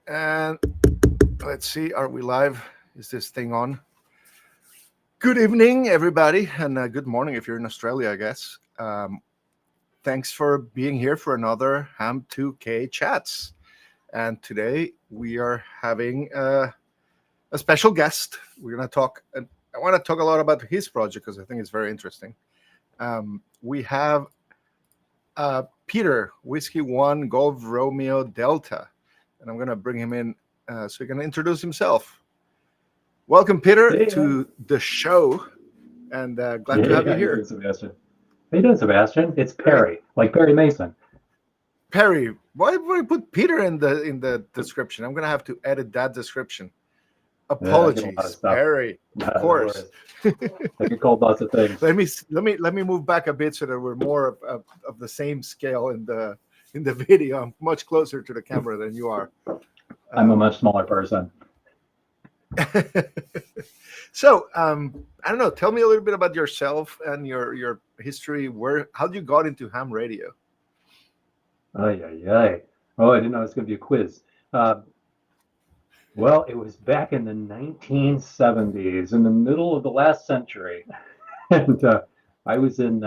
And let's see, are we live? Is this thing on? Good evening, everybody, and good morning if you're in Australia, I guess. Thanks for being here for another Ham2K chats. And today we are having a special guest. We're going to talk, and I want to talk a lot about his project because I think it's very interesting. We have Peter, Whiskey 1 Golf Romeo Delta, and I'm going to bring him in so he can introduce himself. Welcome, Peter, to the show, and glad to have you here. Sebastian. How you doing, Sebastian? It's Perry, like Perry Mason. Perry, why would I put Peter in the description? I'm going to have to edit that description. Apologies, Perry. Of course. I get called lots of things. Let me move back a bit so that we're more of the same scale in the video. I'm much closer to the camera than you are. I'm a much smaller person. So I don't know. Tell me a little bit about yourself and your history. How you got into ham radio? Oh, I didn't know it was going to be a quiz. Well, it was back in the 1970s, in the middle of the last century, and I was in.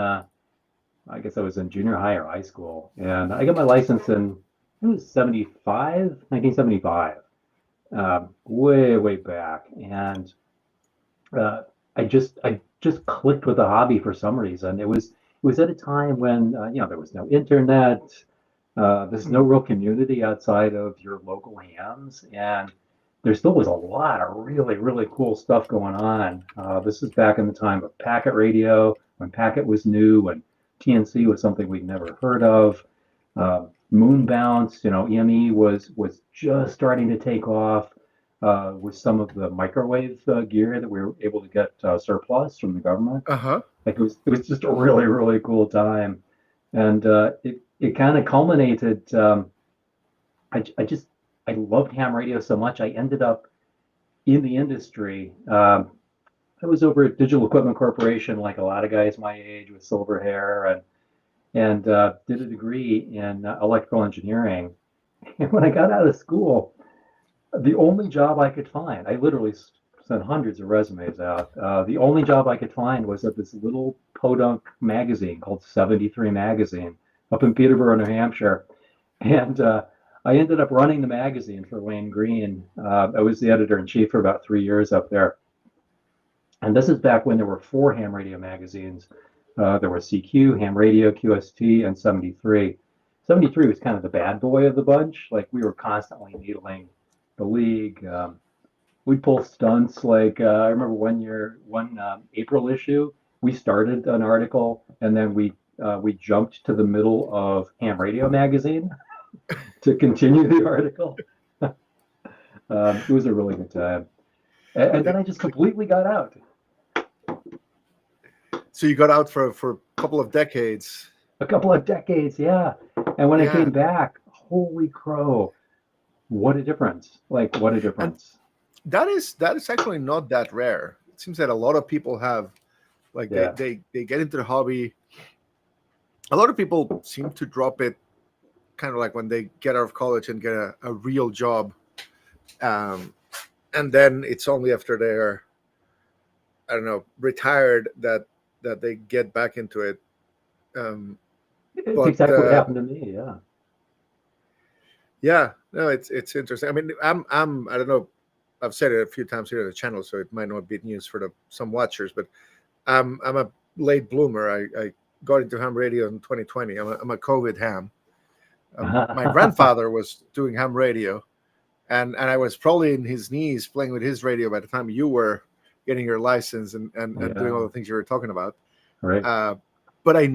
I guess I was in junior high or high school, and I got my license in it was 1975, way back, and I just clicked with the hobby for some reason. It was at a time when there was no internet, there's no real community outside of your local hams, and there still was a lot of really cool stuff going on. This is back in the time of packet radio, when packet was new, when TNC was something we'd never heard of. Moon bounce, EME was just starting to take off with some of the microwave gear that we were able to get surplus from the government. Like it was just a really cool time, and it kind of culminated. I loved ham radio so much. I ended up in the industry. I was over at Digital Equipment Corporation, like a lot of guys my age with silver hair, and did a degree in electrical engineering. And when I got out of school, the only job I could find, I literally sent hundreds of resumes out. The only job I could find was at this little podunk magazine called 73 Magazine up in Peterborough, New Hampshire. And I ended up running the magazine for Wayne Green. I was the editor-in-chief for about 3 years up there. And this is back when there were 4 ham radio magazines. There was CQ, Ham Radio, QST, and 73. 73 was kind of the bad boy of the bunch. Like, we were constantly needling the league. We'd pull stunts. Like, I remember one April issue, we started an article, and then we jumped to the middle of Ham Radio magazine to continue the article. It was a really good time. And then I just completely got out. So you got out for a couple of decades. A couple of decades, yeah. And when I came back, holy crow, what a difference. Like, what a difference. And that is actually not that rare. It seems that a lot of people have, like, they get into the hobby. A lot of people seem to drop it kind of like when they get out of college and get a real job. And then it's only after they're, I don't know, retired that they get back into it. It's exactly what happened to me. Yeah. Yeah. No, it's interesting. I mean, I'm I don't know. I've said it a few times here on the channel, so it might not be news for some watchers, but I'm a late bloomer. I got into ham radio in 2020. I'm a COVID ham. My grandfather was doing ham radio, and I was probably in his knees playing with his radio by the time you were getting your license and doing all the things you were talking about. Right. But it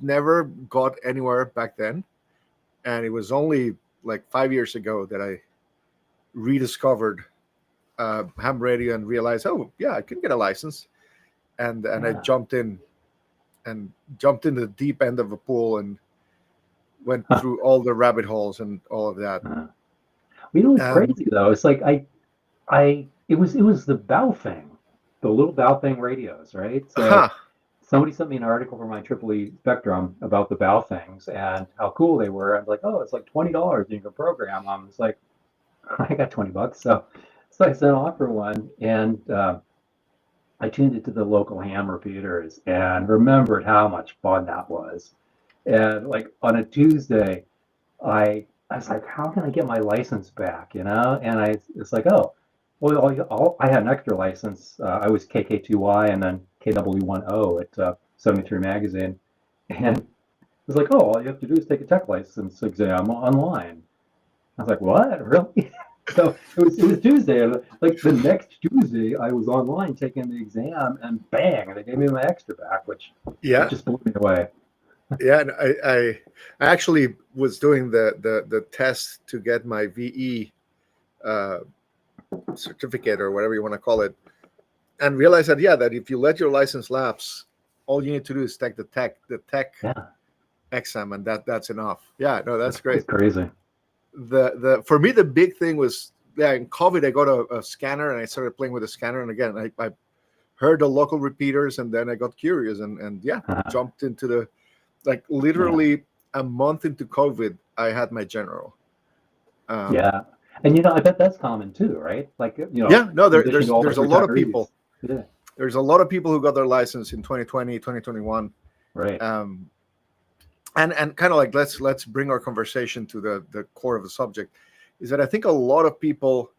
never got anywhere back then. And it was only like 5 years ago that I rediscovered ham radio and realized, oh yeah, I can get a license. And I jumped in the deep end of a pool and went through all the rabbit holes and all of that. It's crazy though. It's like it was the Baofeng, the little Baofeng radios, right? So somebody sent me an article for my EEE Spectrum about the Baofengs and how cool they were. I was like, oh, it's like $20 you can program them. It's like, I got $20. So I sent off for one, and I tuned it to the local ham repeaters and remembered how much fun that was. And like on a Tuesday, I was like, how can I get my license back? And it's like, oh, well, I had an extra license. I was KK2Y and then KW1O at 73 Magazine, and it was like, oh, all you have to do is take a tech license exam online. I was like, what, really? So it was Tuesday, and like the next Tuesday, I was online taking the exam, and bang, they gave me my extra back, which Yeah, just blew me away. yeah. And I actually was doing the test to get my VE uh, certificate or whatever you want to call it, and realized that that if you let your license lapse, all you need to do is take the tech Yeah, exam, and that's enough. Yeah, no, that's it's great. crazy. The For me, the big thing was, in COVID I got a scanner, and I started playing with the scanner, and again I heard the local repeaters, and then I got curious, and jumped into the, like, Yeah. literally a month into COVID I had my general. um Yeah. And I bet that's common too, right? Like, yeah, no, in addition to all there's those a lot of people. retirees. Yeah. There's a lot of people who got their license in 2020, 2021. Right. um and kind of like, let's bring our conversation to the core of the subject, is that I think a lot of people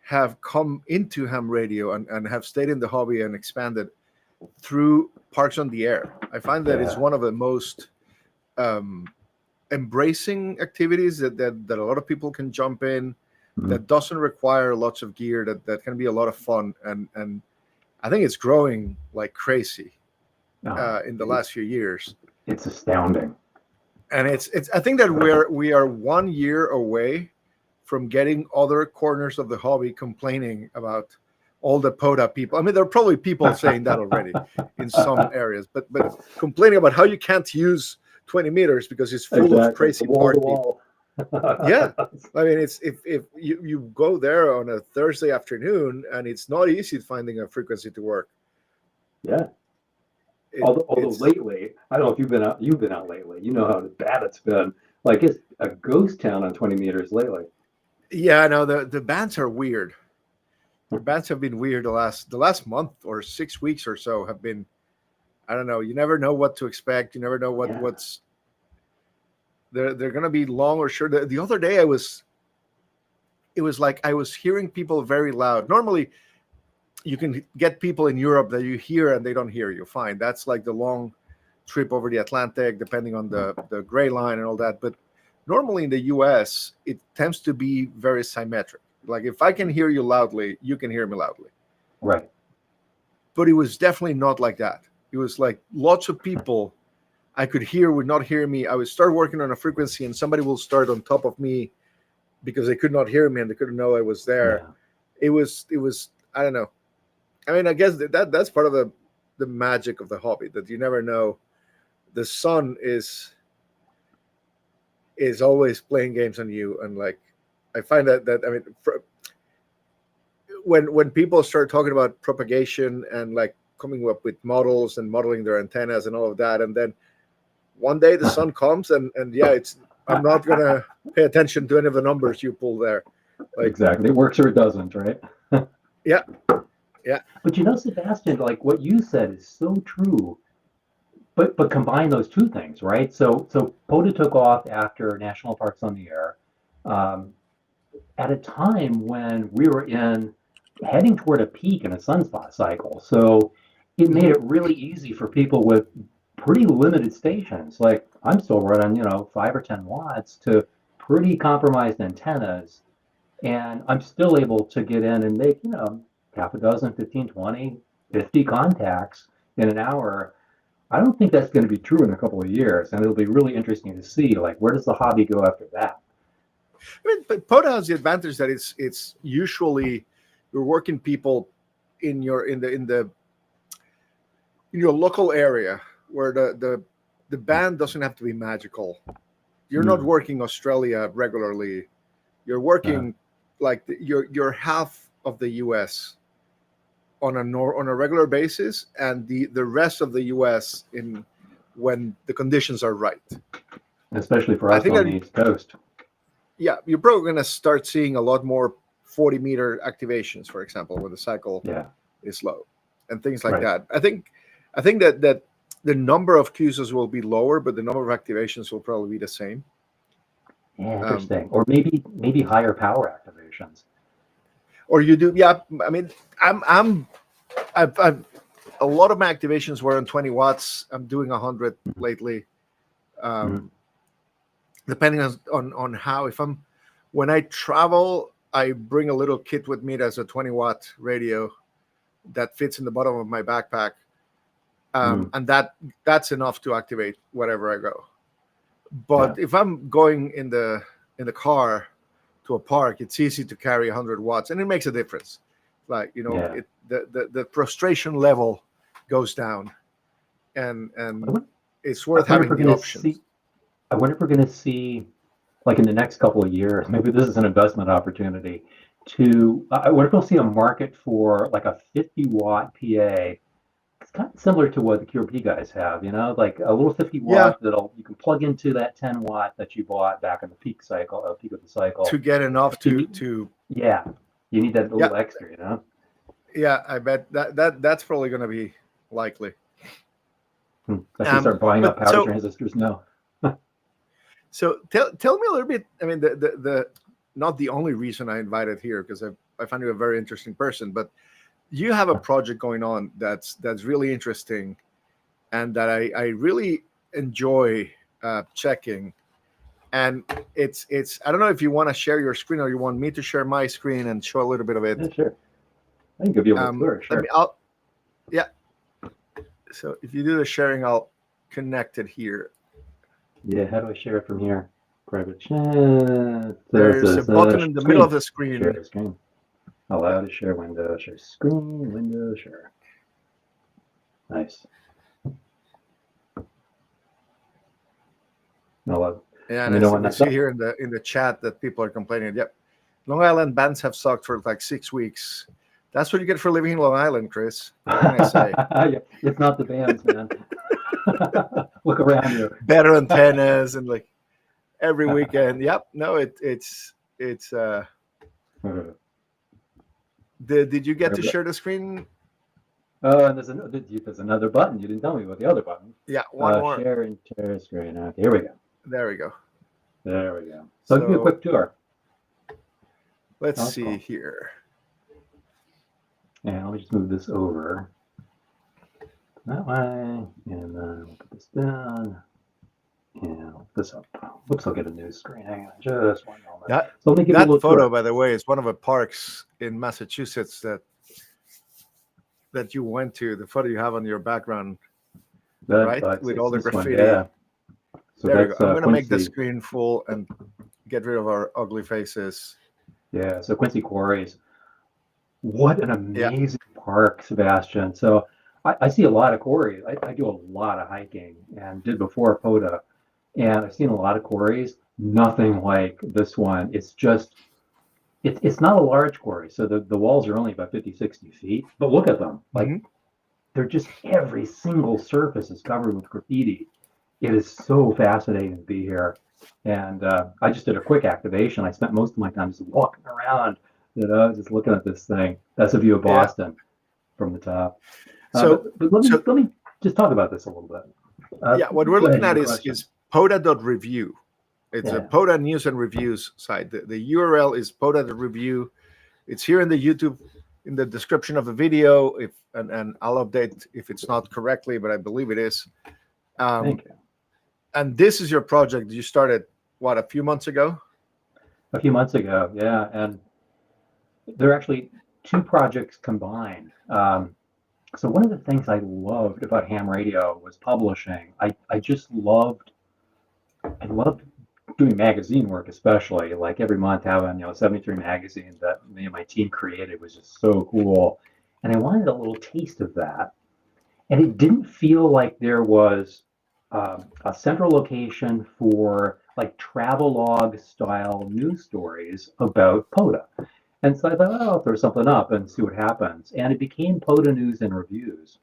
have come into ham radio and have stayed in the hobby and expanded through Parks on the Air. I find that it's Yeah. one of the most um, embracing activities that a lot of people can jump in, Mhm. that doesn't require lots of gear, that can be a lot of fun, and I think it's growing like crazy Oh, in the last few years. it's astounding. And it's I think that we are 1 year away from getting other corners of the hobby complaining about all the POTA people. I mean, there are probably people saying that already in some areas, but complaining about how you can't use 20 meters because it's full of Exactly. crazy Wall to park people. wall. Yeah, I mean, it's if you go there on a Thursday afternoon, and it's not easy finding a frequency to work. Yeah. It, Although it's lately, I don't know if you've been out lately. You know how bad it's been. Like it's a ghost town on 20 meters lately. Yeah, no, the bands are weird. The bands have been weird. The last month or 6 weeks or so have been, I don't know. You never know what to expect. You never know Yeah. what's they're going to be long or short. The other day it was like I was hearing people very loud. Normally, you can get people in Europe that you hear and they don't hear you. Fine, that's like the long trip over the Atlantic, depending on the gray line and all that. But normally in the U.S., it tends to be very symmetric. Like, if I can hear you loudly, you can hear me loudly. Right. But it was definitely not like that. It was like lots of people I could hear would not hear me. I would start working on a frequency, and somebody will start on top of me because they could not hear me and they couldn't know I was there. Yeah. It was I don't know. I mean, I guess that's part of the magic of the hobby, that you never know. The sun is always playing games on you, and like, I find that I mean, when people start talking about propagation and like coming up with models and modeling their antennas and all of that, and then one day the sun comes, and yeah, it's I'm not gonna pay attention to any of the numbers you pull there. Like, Exactly. It works or it doesn't, right? yeah, yeah. But Sebastian, like what you said is so true. But combine those two things, right? So POTA took off after National Parks on the Air, um, at a time when we were heading toward a peak in a sunspot cycle. So it made it really easy for people with pretty limited stations. Like I'm still running, 5 or 10 watts to pretty compromised antennas, and I'm still able to get in and make, half a dozen, 15, 20, 50 contacts in an hour. I don't think that's going to be true in a couple of years, and it'll be really interesting to see, like, where does the hobby go after that? I mean, but POTA has the advantage that it's usually you're working people in your local area, where the band doesn't have to be magical. You're not Mm. working Australia regularly. You're Uh, working like you're half of the U.S. on a regular basis, and the rest of the U.S. in when the conditions are right. Especially for I us think on that the East Coast. yeah, you're probably going to start seeing a lot more 40-meter activations, for example, when the cycle Yeah. is low, and things like Right. that. I think that the number of fuses will be lower, but the number of activations will probably be the same. Yeah, Um, interesting. Or maybe higher power activations. or you do, yeah. I mean, I've a lot of my activations were on 20 watts. I'm doing 100 lately. Mhm. Depending on how, when I travel, I bring a little kit with me that's a 20-watt radio that fits in the bottom of my backpack, Mhm. and that's enough to activate wherever I go. Yeah. But if I'm going in the car to a park, it's easy to carry 100 watts, and it makes a difference. Like, Yeah. the frustration level goes down, and I won- it's I worth wonder if having we're the going to options. see. I wonder if we're going to see, like in the next couple of years, maybe this is an investment opportunity. I wonder if we'll see a market for like a 50-watt PA. It's kind of similar to what the QRP guys have, like a little 50 Yeah, watt that you can plug into that 10 watt that you bought back in the peak cycle, peak of the to cycle. get enough You to need, to yeah, you need that yeah, little extra. yeah. I bet that's probably going to be likely. I should start buying up But power transistors now. so tell me a little bit. I mean, the not the only reason I invited here, because I find you a very interesting person, but you have a project going on that's really interesting, and that I really enjoy checking. And it's I don't know if you want to share your screen, or you want me to share my screen and show a little bit of Yeah, it. sure. I can give you a little tour, sure. Yeah. So if you do the sharing, I'll connect it here. Yeah, how do I share it from here? Private chat. There's There's a this button in the middle of screen. the Share screen. the screen. Allow to share window, share screen, window, share. Nice. No, Yeah, let and me know as when we that's see up. here in the chat that people are complaining. Yep, Long Island bands have sucked for like 6 weeks. That's what you get for living in Long Island, Chris. What can I say? Yeah, it's not the bands, man. Look around you. Better antennas and like every weekend. Yep. No, it's. Did you get to share the screen? Oh, and there's another button. You didn't tell me about the other button. Yeah, one more. Share and share screen. Okay, here we go. There we go. There we go. So I'll give you a quick tour. Let's Oh, see cool. here. And let me just move this over that way, and then we'll put this down, and I'll put this up. Whoops, I'll get a new screen. Hang on just one moment. So let me give you a little photo, tour. by the way, is one of the parks in Massachusetts that you went to. The photo you have on your background, right, with all the graffiti. Yeah. So there we go. I'm going to make the Quincy. screen full and get rid of our ugly faces. Yeah, so Quincy Quarries. What an amazing park, Sebastian. So I see a lot of quarries. I do a lot of hiking and did before POTA. And I've seen a lot of quarries, nothing like this one. It's not a large quarry. So the walls are only about 50, 60 feet. But look at them. Like, they're just, every single surface is covered with graffiti. It is so fascinating to be here. And I just did a quick activation. I spent most of my time just walking around, just looking at this thing. That's a view of Boston from the top. But let me just talk about this a little bit. What we're looking at is POTA.review. It's a POTA news and reviews site. The URL is POTA.review. It's here in the YouTube, in the description of the video. And I'll update if it's not correctly, but I believe it is. Thank you. And this is your project. You started, what, a few months ago? A few months ago, yeah. And there are actually two projects combined. So one of the things I loved about ham radio was publishing. I loved doing magazine work, especially like every month having 73 magazines that me and my team created was just so cool. And I wanted a little taste of that. And it didn't feel like there was a central location for like travelogue style news stories about POTA. And so I thought, oh, I'll throw something up and see what happens. And it became POTA News and Reviews.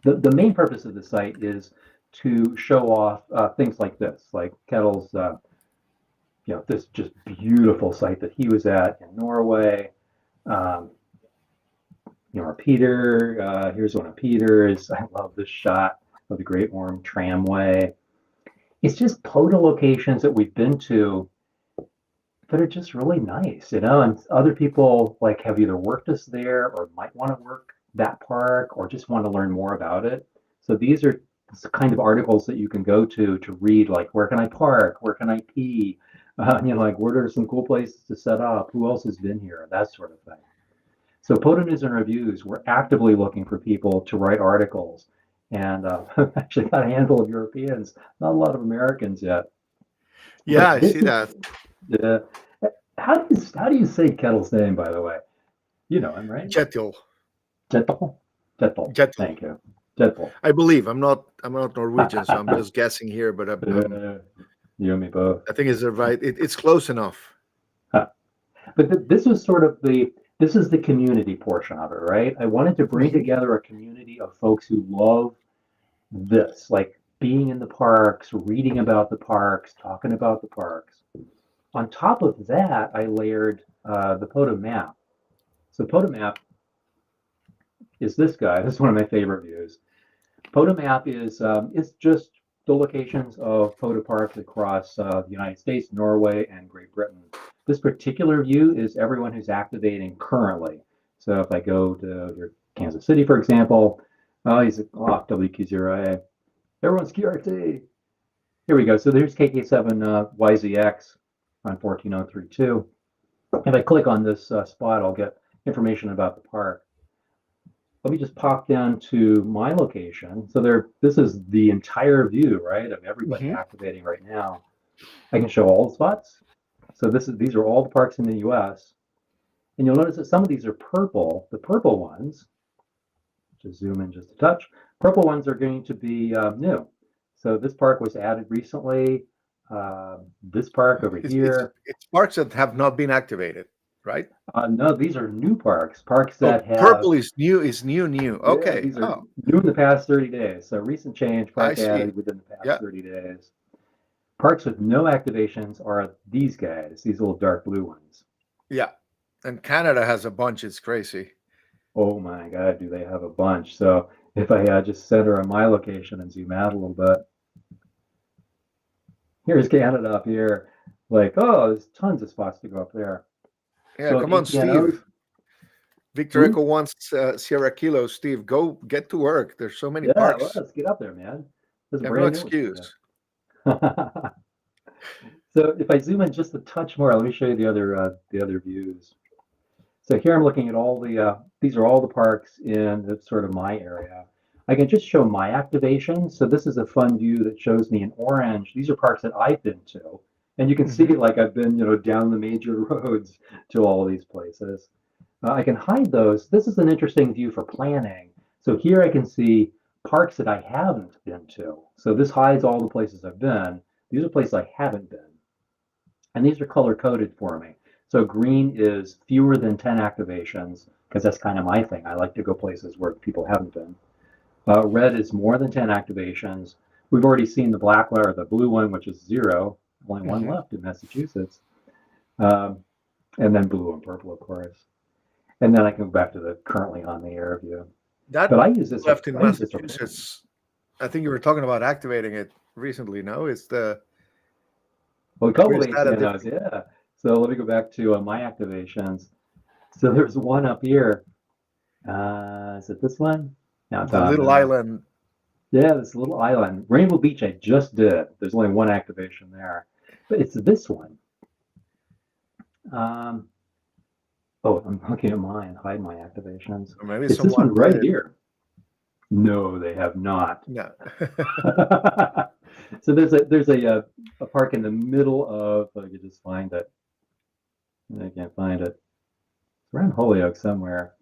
The main purpose of the site is to show off things like this, like Kettle's this just beautiful site that he was at in Norway. Um, our Peter, here's one of Peter's. I love this shot of the Great Orme Tramway. It's just POTA locations that we've been to that are just really nice, and other people like have either worked us there or might want to work that park or just want to learn more about it. So these are the kind of articles that you can go to read, like where can I park, where can I pee, like where are some cool places to set up, who else has been here, that sort of thing. So POTA News and Reviews, we're actively looking for people to write articles, and I've actually got a handful of Europeans, not a lot of Americans yet. Yeah, I But this see is that. how do you say Kettle's name, by the way? You know him, right? Jetil. Jettel? Jettel. Jetil. Thank you. Jettel. I believe I'm not Norwegian, so I'm just guessing here, but You and me both. I think it's right. It's close enough. But this was sort of this is the community portion of it, right? I wanted to bring together a community of folks who love this, like being in the parks, reading about the parks, talking about the parks. On top of that, I layered the POTA map. So POTA map is this guy. This is one of my favorite views. POTA map is just the locations of POTA parks across the United States, Norway, and Great Britain. This particular view is everyone who's activating currently. So if I go to Kansas City, for example, he's off WQ0A. Everyone's QRT. Here we go. So there's KK7YZX on 14032. If I click on this spot, I'll get information about the park. Let me just pop down to my location. So this is the entire view, right, of everybody activating right now. I can show all the spots. So these are all the parks in the U.S. And you'll notice that some of these are purple. The purple ones, just zoom in just a touch, purple ones are going to be new. So this park was added recently. This park over here. It's parks that have not been activated, right? No, these are new parks that have. Purple is new. Okay. Yeah, these are new in the past 30 days. So recent change, park added within the past 30 days. Parks with no activations are these guys, these little dark blue ones. Yeah. And Canada has a bunch. It's crazy. Oh my God, do they have a bunch. So if I just center on my location and zoom out a little bit. Here's Canada up here. Like, oh, there's tons of spots to go up there. Yeah, so come on, Steve. Victor Echo wants Sierra Kilo. Steve, go get to work. There's so many parks. Well, let's get up there, man. No excuse. So if I zoom in just a touch more, let me show you the other views. So here I'm looking at all these are all the parks in sort of my area. I can just show my activations. So this is a fun view that shows me in orange. These are parks that I've been to. And you can see like I've been, down the major roads to all of these places. I can hide those. This is an interesting view for planning. So here I can see parks that I haven't been to. So this hides all the places I've been. These are places I haven't been. And these are color coded for me. So green is fewer than 10 activations, because that's kind of my thing. I like to go places where people haven't been. Red is more than 10 activations. We've already seen the black one or the blue one, which is 0. Only one left in Massachusetts. And then blue and purple, of course. And then I can go back to the currently on the air view. But I use this left in Massachusetts. I think you were talking about activating it recently. No, it's the. Well, a couple of days, yeah. So let me go back to my activations. So there's one up here. Is it this one? No, it's the little island. Yeah, this little island. Rainbow Beach I just did. There's only one activation there. But it's this one. I'm looking at mine. Hide my activations. Or maybe it's this one right here. No, they have not. No. So there's a park in the middle of. I could just find it. I can't find it. It's around Holyoke somewhere.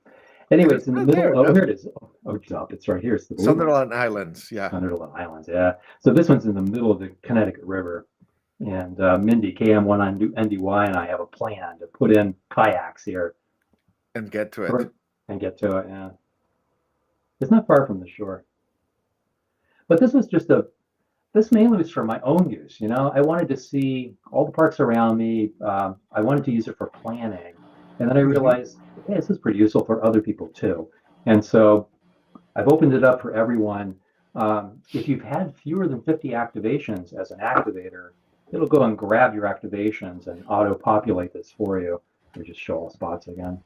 Anyway, it's in the middle. Oh, here it is. Oh, stop! It's right here. It's the Sunderland Islands. Yeah. Sunderland Islands. Yeah. So this one's in the middle of the Connecticut River, and Mindy KM1 on NDY and I have a plan to put in kayaks here and get to it. Yeah. It's not far from the shore. But this was just a this mainly was for my own use. I wanted to see all the parks around me. I wanted to use it for planning. And then I Hmm. realized, hey, this is pretty useful for other people too. And so I've opened it up for everyone. If you've had fewer than 50 activations as an activator, it'll go and grab your activations and auto-populate this for you. Let me just show all spots again.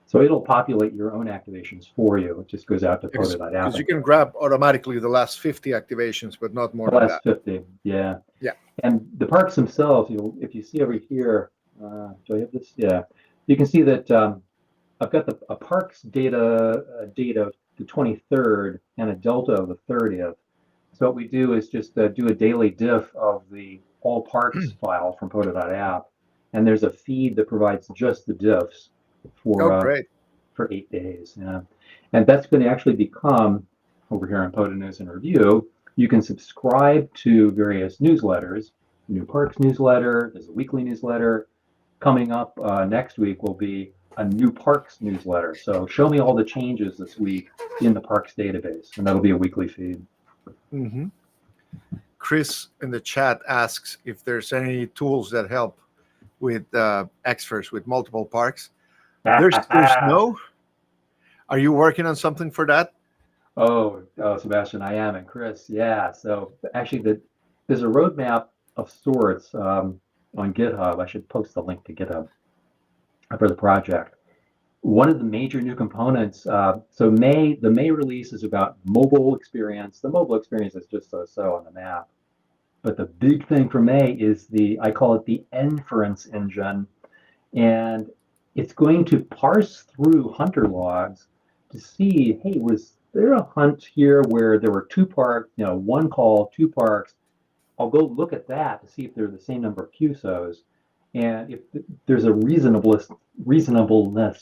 So it'll populate your own activations for you. It just goes out to Because POTA.app you and can grab automatically the last 50 activations, but not more the than that. last 50. Yeah. Yeah. And the parks themselves, if you see over here, do I have this? Yeah. You can see that I've got a parks data the 23rd and a delta of the 30th. So what we do is just do a daily diff of the all parks file from POTA.app, and there's a feed that provides just the diffs Oh, for uh, great. for 8 days. Yeah. And that's going to actually become over here on POTA News and Review. You can subscribe to various newsletters. New Parks newsletter. There's a weekly newsletter. Coming up next week will be a new Parks newsletter. So show me all the changes this week in the Parks database, and that'll be a weekly feed. Hmm. Chris in the chat asks if there's any tools that help with experts with multiple parks. There's no. Are you working on something for that? Oh, Sebastian, I am, and Chris, yeah. So actually, there's a roadmap of sorts on GitHub. I should post the link to GitHub for the project. One of the major new components. The May release is about mobile experience. The mobile experience is just so on the map. But the big thing for May is I call it the inference engine, and it's going to parse through hunter logs to see, hey, was there a hunt here where there were two parks, one call, two parks? I'll go look at that to see if they're the same number of QSOs. And if there's a reasonableness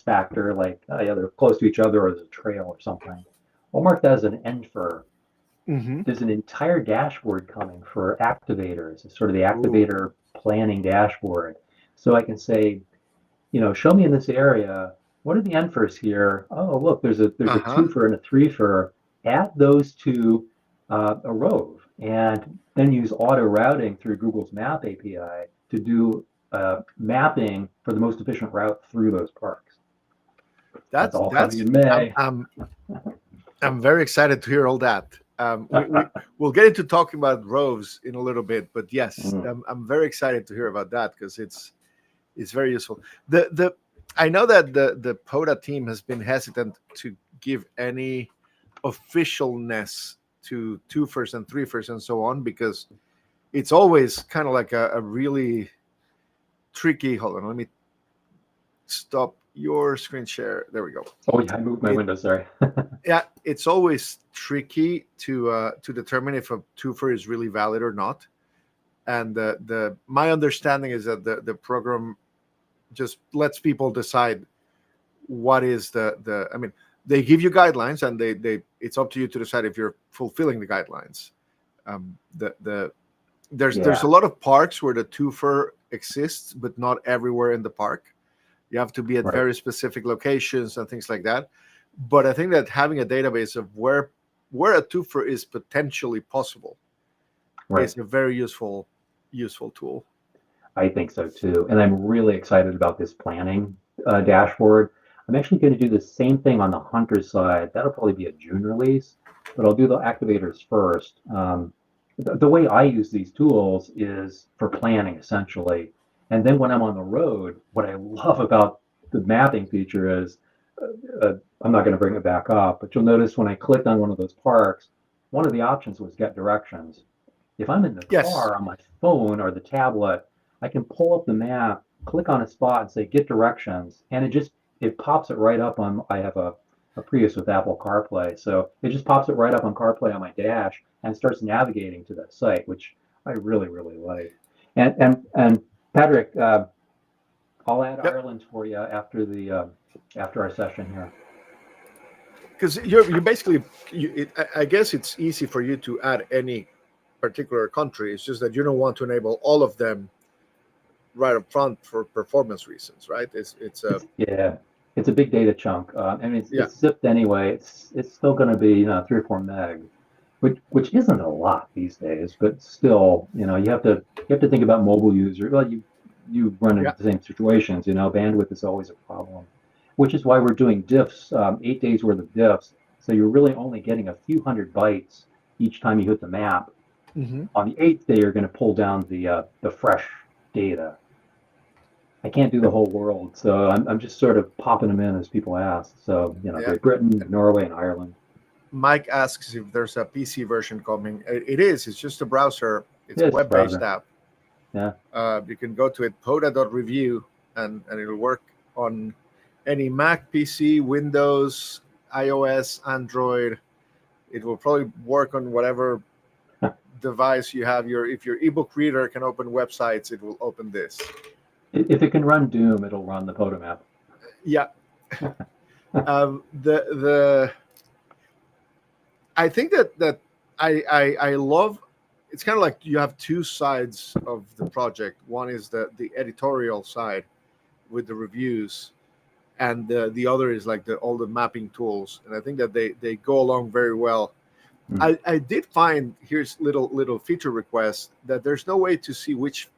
factor, like yeah, they're close to each other or there's a trail or something, I'll mark that as an infer. Mm-hmm. There's an entire dashboard coming for activators. It's sort of the Ooh. activator planning dashboard. So I can say, show me in this area, what are the infers here? Oh, look, there's a Uh-huh. twofer and a threefer. Add those to a rove, and then use auto routing through Google's Map API to do mapping for the most efficient route through those parks. That's all coming That's in May. I'm very excited to hear all that. We'll get into talking about roves in a little bit, but yes, I'm very excited to hear about that because it's very useful. I know that the POTA team has been hesitant to give any officialness to twofers and threefers and so on because it's always kind of like a really tricky. Hold on, let me stop your screen share. There we go. Oh yeah, I moved my window. Sorry. Yeah, it's always tricky to determine if a twofer is really valid or not. And my understanding is that the program just lets people decide what is the. I mean, they give you guidelines, and they it's up to you to decide if you're fulfilling the guidelines. There's a lot of parks where the twofer exists, but not everywhere in the park. You have to be at very specific locations and things like that. But I think that having a database of where a twofer is potentially possible is a very useful tool. I think so too. And I'm really excited about this planning dashboard. I'm actually going to do the same thing on the hunter side. That'll probably be a June release, but I'll do the activators first. The way I use these tools is for planning essentially. And then when I'm on the road, what I love about the mapping feature is, I'm not going to bring it back up, but you'll notice when I clicked on one of those parks, one of the options was get directions. If I'm in the car on my phone or the tablet, I can pull up the map, click on a spot and say get directions, and it pops it right up on. I have a Prius with Apple CarPlay, so it just pops it right up on CarPlay on my dash and starts navigating to that site, which I really like. And Patrick, I'll add Ireland for you after our session here. Because you're basically, I guess it's easy for you to add any particular country. It's just that you don't want to enable all of them right up front for performance reasons, right? It's a big data chunk. I mean, it's zipped anyway. It's still going to be 3 or 4 meg. which isn't a lot these days, but still, you have to think about mobile user. Well, you run Yeah. into the same situations. Bandwidth is always a problem, which is why we're doing diffs, 8 days worth of diffs. So you're really only getting a few hundred bytes each time you hit the map. Hmm. On the eighth day, you're going to pull down the fresh data. I can't do the whole world, so I'm just sort of popping them in as people ask. So, Yeah. Great Britain, Norway, and Ireland. Mike asks if there's a PC version coming. It is. It's just a browser. It's a Yes, web-based browser. app. Yeah. You can go to it, poda.review, and it'll work on any Mac, PC, Windows, iOS, Android. It will probably work on whatever device you have. If your ebook reader can open websites, it will open this. If it can run Doom, it'll run the Potomap. Yeah. The I think that I love. It's kind of like you have two sides of the project. One is the editorial side with the reviews, and the other is like all the mapping tools. And I think that they go along very well. I did find, here's little feature request, that there's no way to see which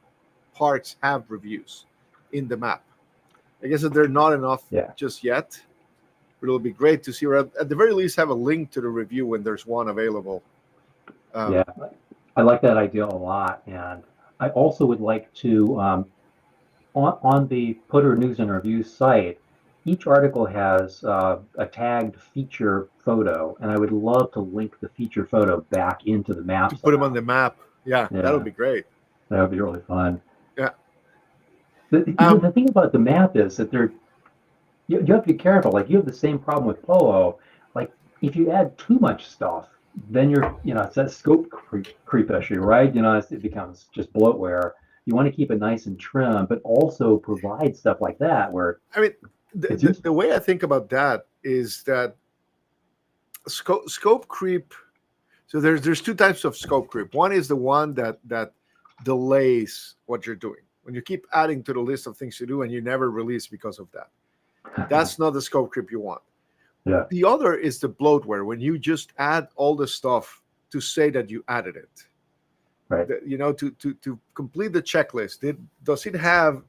parts have reviews in the map. I guess that they're not enough just yet. But it'll be great to see, or at the very least have a link to the review when there's one available. Yeah, I like that idea a lot, and I also would like to on the Putter News and Reviews site. Each article has a tagged feature photo, and I would love to link the feature photo back into the map. To put them on the map. Yeah, that'll be great. That would be really fun. Yeah. The thing about the map is that you have to be careful. Like, you have the same problem with Polo. Like, if you add too much stuff, then it's that scope creep issue, right? It becomes just bloatware. You want to keep it nice and trim, but also provide stuff like that where. I mean, the way I think about that is that scope creep. So there's two types of scope creep. One is the one that delays what you're doing. When you keep adding to the list of things to do and you never release because of that. That's not the scope creep you want. Yeah. The other is the bloatware, when you just add all the stuff to say that you added it. Right. To complete the checklist. Does it have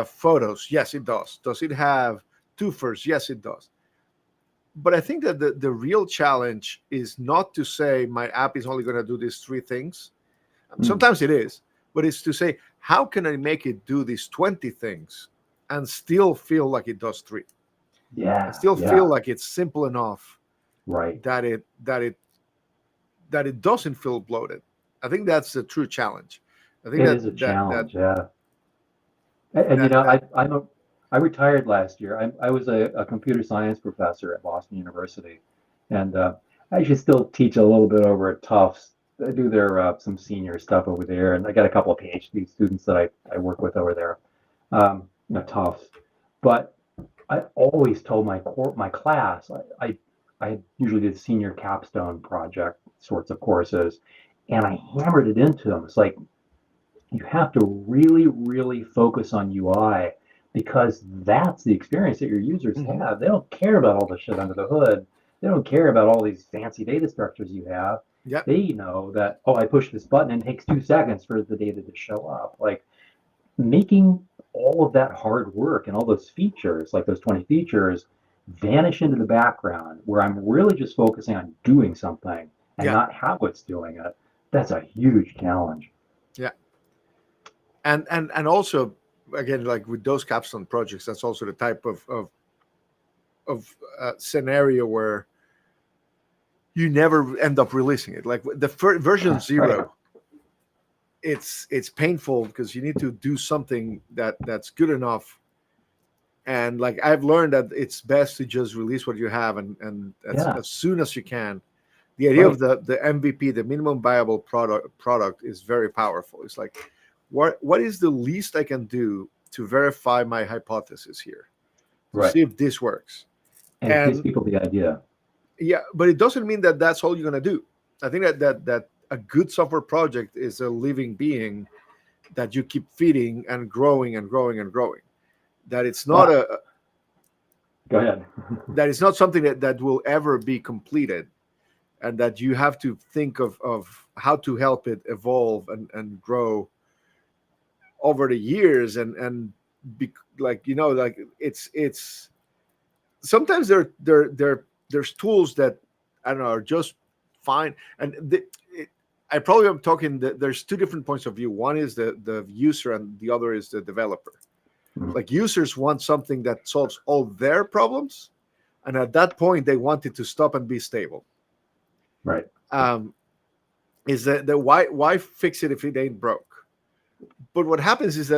photos? Yes, it does. Does it have twofers? Yes, it does. But I think that the real challenge is not to say my app is only going to do these three things. Sometimes it is, but it's to say, how can I make it do these 20 things and still feel like it does three? Yeah. I still feel like it's simple enough, right? That it doesn't feel bloated. I think that's the true challenge. I think it is a challenge. Yeah. I retired last year. I was a computer science professor at Boston University, and I actually still teach a little bit over at Tufts. I do some senior stuff over there, and I got a couple of PhD students that I work with over there, Tufts. But I always told my class, I usually did senior capstone project sorts of courses, and I hammered it into them. It's like, you have to really, really focus on UI, because that's the experience that your users have. They don't care about all the shit under the hood. They don't care about all these fancy data structures you have. Yep. They know that, I push this button and it takes 2 seconds for the data to show up. Like, making all of that hard work and all those features, like those 20 features, vanish into the background, where I'm really just focusing on doing something and not how it's doing it. That's a huge challenge. Yeah. And also, again, like with those capstone projects, that's also the type of scenario where you never end up releasing it. Like the version 0, right. It's painful because you need to do something that's good enough. And like, I've learned that it's best to just release what you have and as soon as you can. The idea of the MVP, the minimum viable product, is very powerful. It's like, what is the least I can do to verify my hypothesis here, to see if this works, and it gives people the idea. Yeah, but it doesn't mean that that's all you're going to do. I think that a good software project is a living being that you keep feeding and growing and growing and growing. That it's not Go ahead. that it's not something that will ever be completed. and that you have to think of how to help it evolve and grow over the years, and be, like, like it's sometimes there's tools that I don't know are just fine, and I probably am talking that there's two different points of view. One is the user, and the other is the developer. Like, users want something that solves all their problems, and at that point they want it to stop and be stable. Right. Is that the why fix it if it ain't broke? But what happens is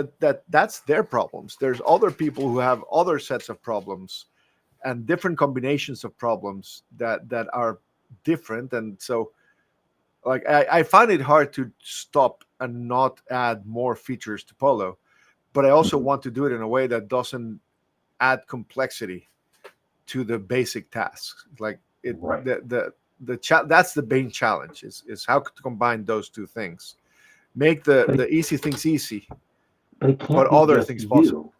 that's their problems. There's other people who have other sets of problems and different combinations of problems that are different. And so, like, I find it hard to stop and not add more features to Polo, but I also want to do it in a way that doesn't add complexity to the basic tasks. Like, Right. that's the main challenge, is how to combine those two things, make the easy things easy, But it can't but be other just things you. possible.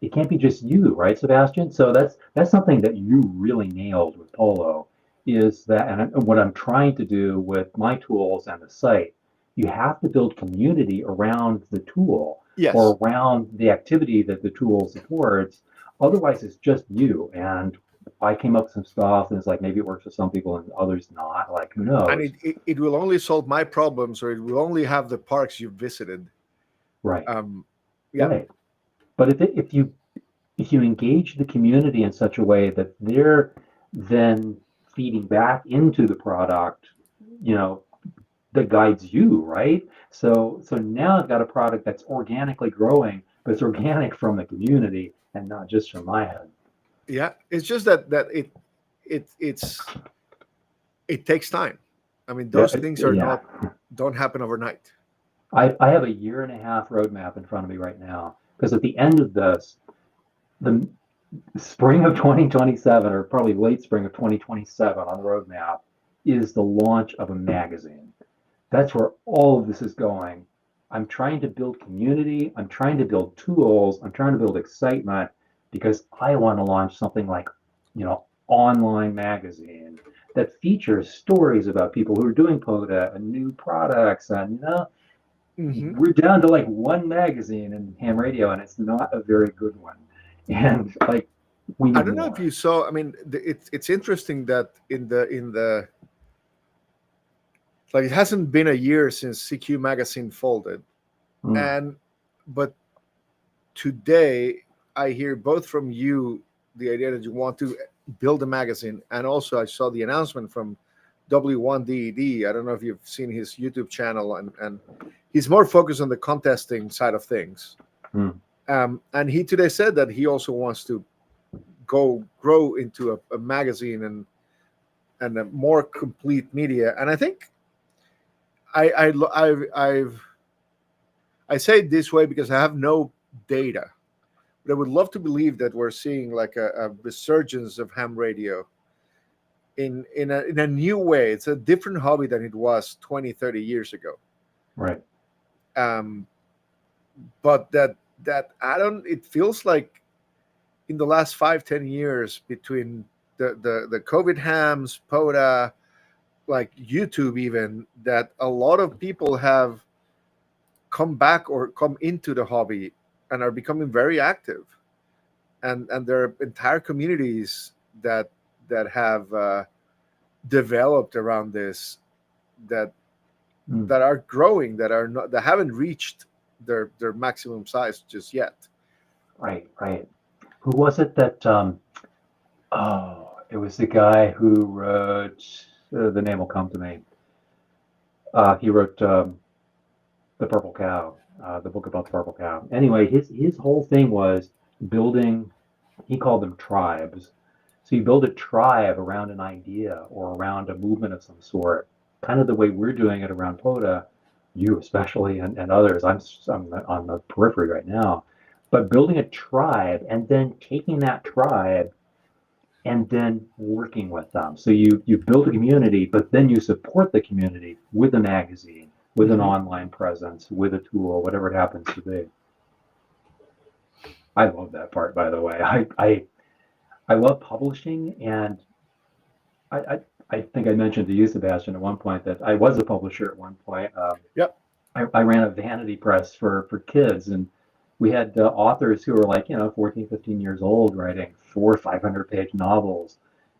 It can't be just you, right, Sebastian? So that's something that you really nailed with Polo, is that, and what I'm trying to do with my tools and the site, you have to build community around the tool Yes. or around the activity that the tool supports. Otherwise, it's just you. And I came up with some stuff, and it's like maybe it works for some people and others not. Like, who And knows? it will only solve my problems, or it will only have the parks you've visited. Right, Yeah. right. But if you engage the community in such a way that they're then feeding back into the product, you know, that guides you, right? So now I've got a product that's organically growing, but it's organic from the community and not just from my head. Yeah, it's just that it's it takes time. I mean, Yeah, those things yeah. don't happen overnight. I have a year and a half roadmap in front of me right now because at the end of this, the spring of 2027, or probably late spring of 2027 on the roadmap, is the launch of a magazine. That's where all of this is going. I'm trying to build community. I'm trying to build tools. I'm trying to build excitement because I want to launch something like, online magazine that features stories about people who are doing PODA and new products. And, Hmm. we're down to like one magazine in ham radio, and it's not a very good one. And like, we I need don't know if more. you saw. I mean, it's interesting that in the like, it hasn't been a year since CQ magazine folded, Mm, and but today I hear both from you the idea that you want to build a magazine, and also I saw the announcement from W1GRD. I don't know if you've seen his YouTube channel, and he's more focused on the contesting side of things. mm, And he today said that he also wants to go grow into a magazine and a more complete media. And I think I say it this way because I have no data, but I would love to believe that we're seeing like a resurgence of ham radio in a new way. It's a different hobby than it was 20, 30 years ago. right. Um, but that I don't. It feels like in the last 5, 10 years, between the COVID hams, PODA, like YouTube even, that a lot of people have come back or come into the hobby and are becoming very active, and there are entire communities that have developed around this, that Mm, that are growing, that haven't reached their maximum size just yet. right, right. Who was it that oh, it was the guy who wrote, the name will come to me. He wrote The Purple Cow, the book about the purple cow. Anyway, his whole thing was building, he called them tribes. So you build a tribe around an idea or around a movement of some sort, kind of the way we're doing it around PODA, you especially, and others. I'm on the periphery right now. But building a tribe and then taking that tribe and then working with them. So you build a community, but then you support the community with a magazine, with an Mhm. online presence, with a tool, whatever it happens to be. I love that part, by the way. I love publishing, and I, I I think I mentioned to you, Sebastian, at one point that I was a publisher at one point. Yep. I ran a vanity press for kids, and we had authors who were like, 14, 15 years old writing 400 or 500 page novels.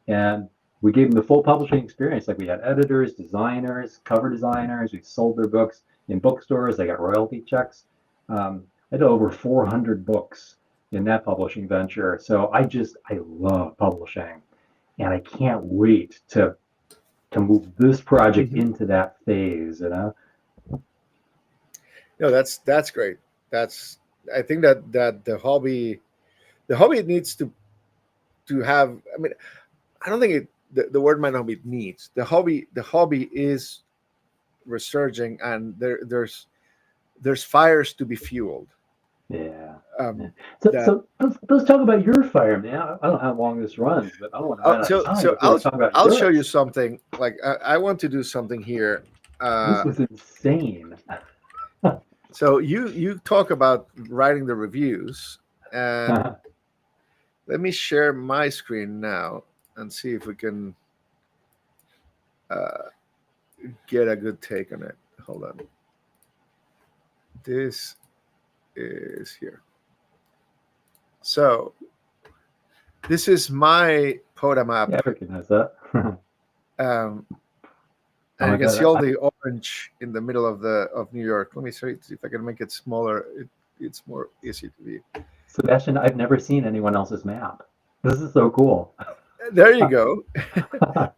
And we gave them the full publishing experience. Like we had editors, designers, cover designers. We sold their books in bookstores. They got royalty checks. I did over 400 books in that publishing venture. So I love publishing, and I can't wait to move this project into that phase. No, that's great. I think that the hobby needs to have. I mean, I don't think the word might not be needs. The hobby is resurging, and there's fires to be fueled. Yeah. Um, So, that so let's talk about your fire, man. I don't know how long this runs, but I don't want to run out of time so before we talk about I'll show you yours. something. Like I want to do something here. This was insane. So you talk about writing the reviews, and let me share my screen now and see if we can uh, get a good take on it. Hold on. This is here. So this is my POTA map. Yeah, I recognize that. Um, Oh and my you can God, see all the orange in the middle of New York. Let me see if I can make it smaller. It's more easy to view. Sebastian, I've never seen anyone else's map. This is so cool. There you go.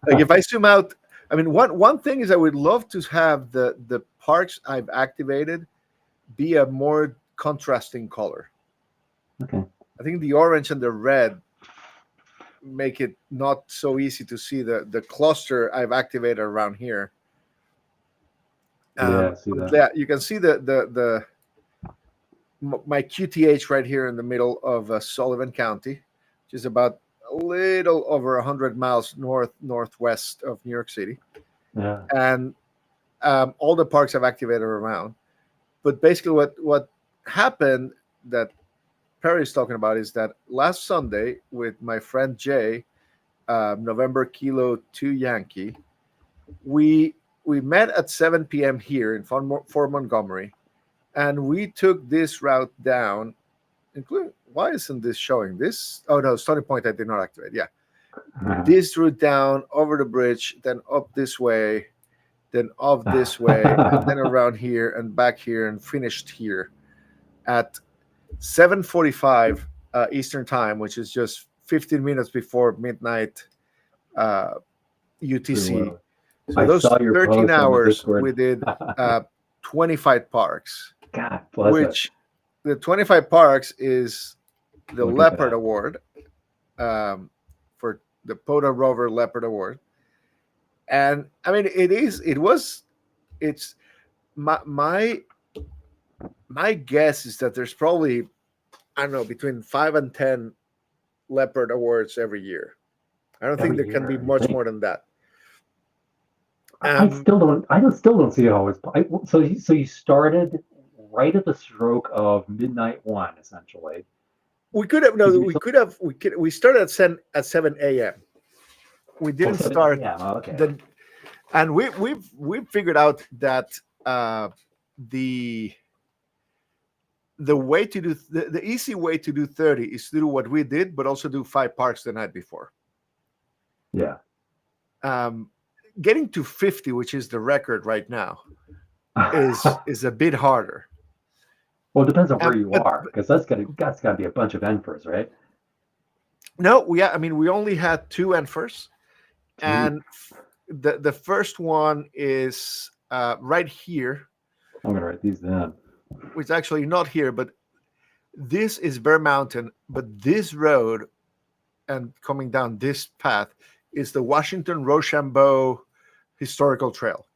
Like if I zoom out, I mean, one thing is I would love to have the parks I've activated be a more contrasting color. Okay. I think the orange and the red make it not so easy to see the cluster I've activated around here. Yeah, I see that. Yeah, you can see my QTH right here in the middle of Sullivan County, which is about a little over 100 miles northwest of New York City, Yeah. and all the parks I've activated around. But basically, what happened that Perry's talking about is that last Sunday with my friend Jay, November Kilo 2 Yankee, we met at 7 p.m. here in Fort Montgomery, and we took this route down. Including, why isn't this showing this? Oh no, Stony Point I did not activate. Yeah, this route down over the bridge, then up this way, then up this way, and then around here and back here, and finished here at 7:45 Eastern time, which is just 15 minutes before midnight UTC. So I those saw your 13 post on the hours, Discord. we did 25 parks, God bless which the 25 parks is the Look at Leopard that. Award for the POTA Rover Leopard Award. And I mean, it's my guess is that there's probably, I don't know, between 5 and 10 Leopard Awards every year. I don't think Every there can be year, you much think? more than that. I still don't see how it's. So you started right at the stroke of midnight one, essentially. We could have Did you we started at 7 a.m. We didn't 7 start a.m. Oh, okay. and we've figured out that the way to do the easy way to do 30 is to do what we did, but also do 5 parks the night before. Yeah. Getting to 50, which is the record right now, is a bit harder. Well, it depends on where you are, because that's gotta be a bunch of NFRs, right? No, we only had 2 NFRs, and the first one is right here. I'm gonna write these down. Which actually not here, but this is Bear Mountain, but this road and coming down this path is the Washington Rochambeau Historical Trail.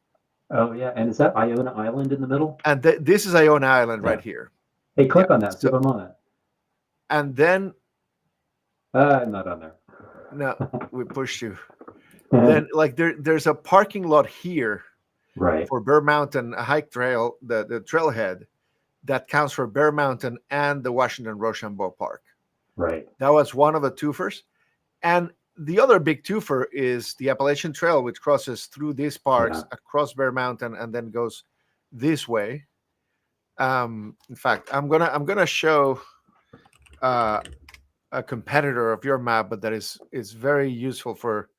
Oh yeah, and is that Iona Island in the middle? And this is Iona Island right here. Hey, click on that. See if I'm on it. And then I'm not on there. no, we pushed you. Then like there's a parking lot here, right, for Bear Mountain, a hike trail, the trailhead that counts for Bear Mountain and the Washington Rochambeau Park. Right. That was one of the 2 first. And the other big twofer is the Appalachian Trail, which crosses through these parks across Bear Mountain and then goes this way. In fact, I'm gonna show a competitor of your map, but that is very useful for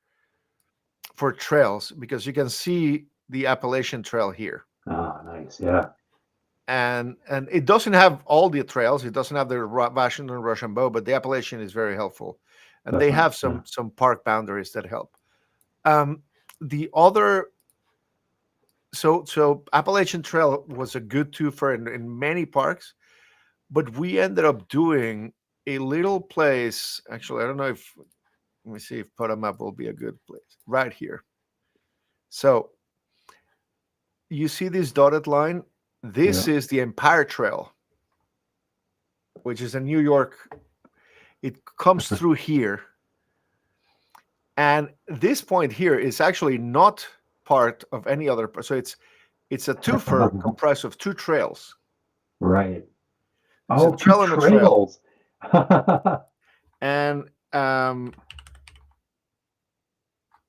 trails, because you can see the Appalachian Trail here. Oh, nice. Yeah. And it doesn't have all the trails. It doesn't have the Washington Rochambeau, but the Appalachian is very helpful, and they have some park boundaries that help. The other, so Appalachian Trail was a good twofer in many parks, but we ended up doing a little place. Actually, I don't know if, let me see if Potomac will be a good place right here. So you see this dotted line? This is the Empire Trail, which is in New York. It comes through here. And this point here is actually not part of any other. So it's a twofer comprised of two trails. Right. There's a trail and a trail. And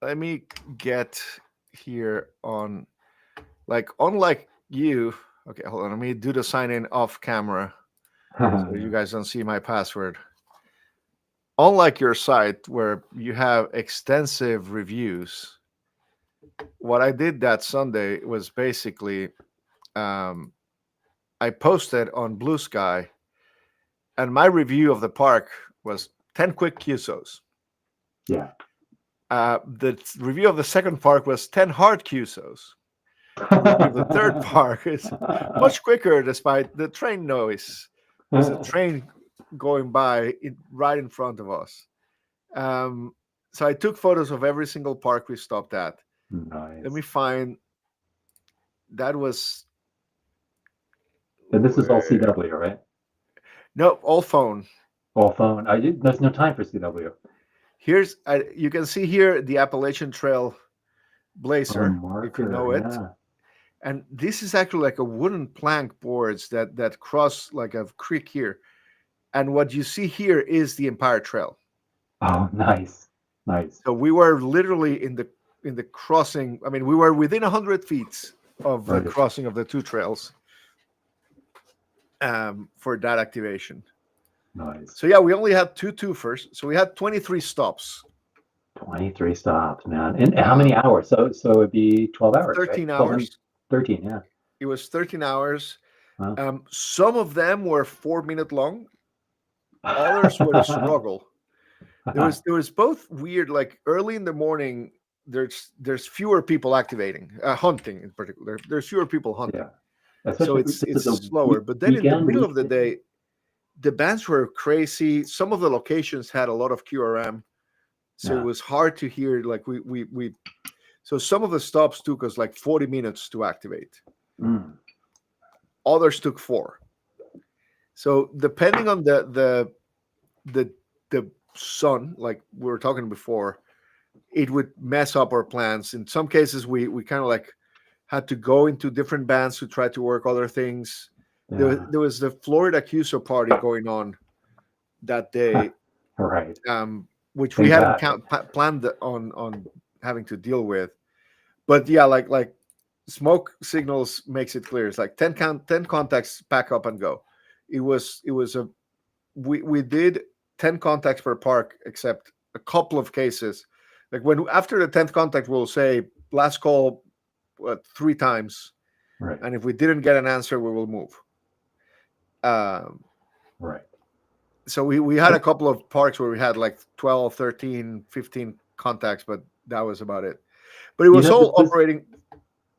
let me get here on, like, unlike you. Okay, hold on. Let me do the sign in off camera so you guys don't see my password. Unlike your site where you have extensive reviews, what I did that Sunday was basically I posted on Blue Sky, and my review of the park was 10 quick QSOs. Yeah. The review of the second park was 10 hard QSOs. The third park is much quicker despite the train noise. There's a train going by right in front of us. So I took photos of every single park we stopped at. Nice. Let me find. That was. And this is all CW, right? No, all phone. All phone. There's no time for CW. Here's you can see here the Appalachian Trail Blazer, if you know it. Yeah. And this is actually like a wooden plank boards that cross like a creek here. And what you see here is the Empire Trail. Oh, nice. Nice. So we were literally in the crossing. I mean, we were within 100 feet of the crossing of the two trails for that activation. Nice. So yeah, we only had two twofers. So we had 23 stops. 23 stops, man. And how many hours? So it'd be 12 hours, 13 right? hours. 13, yeah. It was 13 hours. Wow. Some of them were 4-minute long. Others were a struggle. There was both weird, like early in the morning, there's fewer people activating, hunting in particular. There's fewer people hunting. Yeah. So it's slower. But then in the middle of the day, the bands were crazy. Some of the locations had a lot of QRM. So it was hard to hear. Like so some of the stops took us like 40 minutes to activate. Others took 4. So depending on the sun, like we were talking before, it would mess up our plans. In some cases, we kind of like had to go into different bands to try to work other things. Yeah. There was the Florida QSO party going on that day, right? Which we hadn't planned on having to deal with. But yeah, like smoke signals makes it clear. It's like 10 contacts, pack up and go. We did 10 contacts per park, except a couple of cases. Like after the 10th contact, we'll say last call 3 times. Right. And if we didn't get an answer, we will move. Right. So we had a couple of parks where we had like 12, 13, 15 contacts, but that was about it. But it was all operating.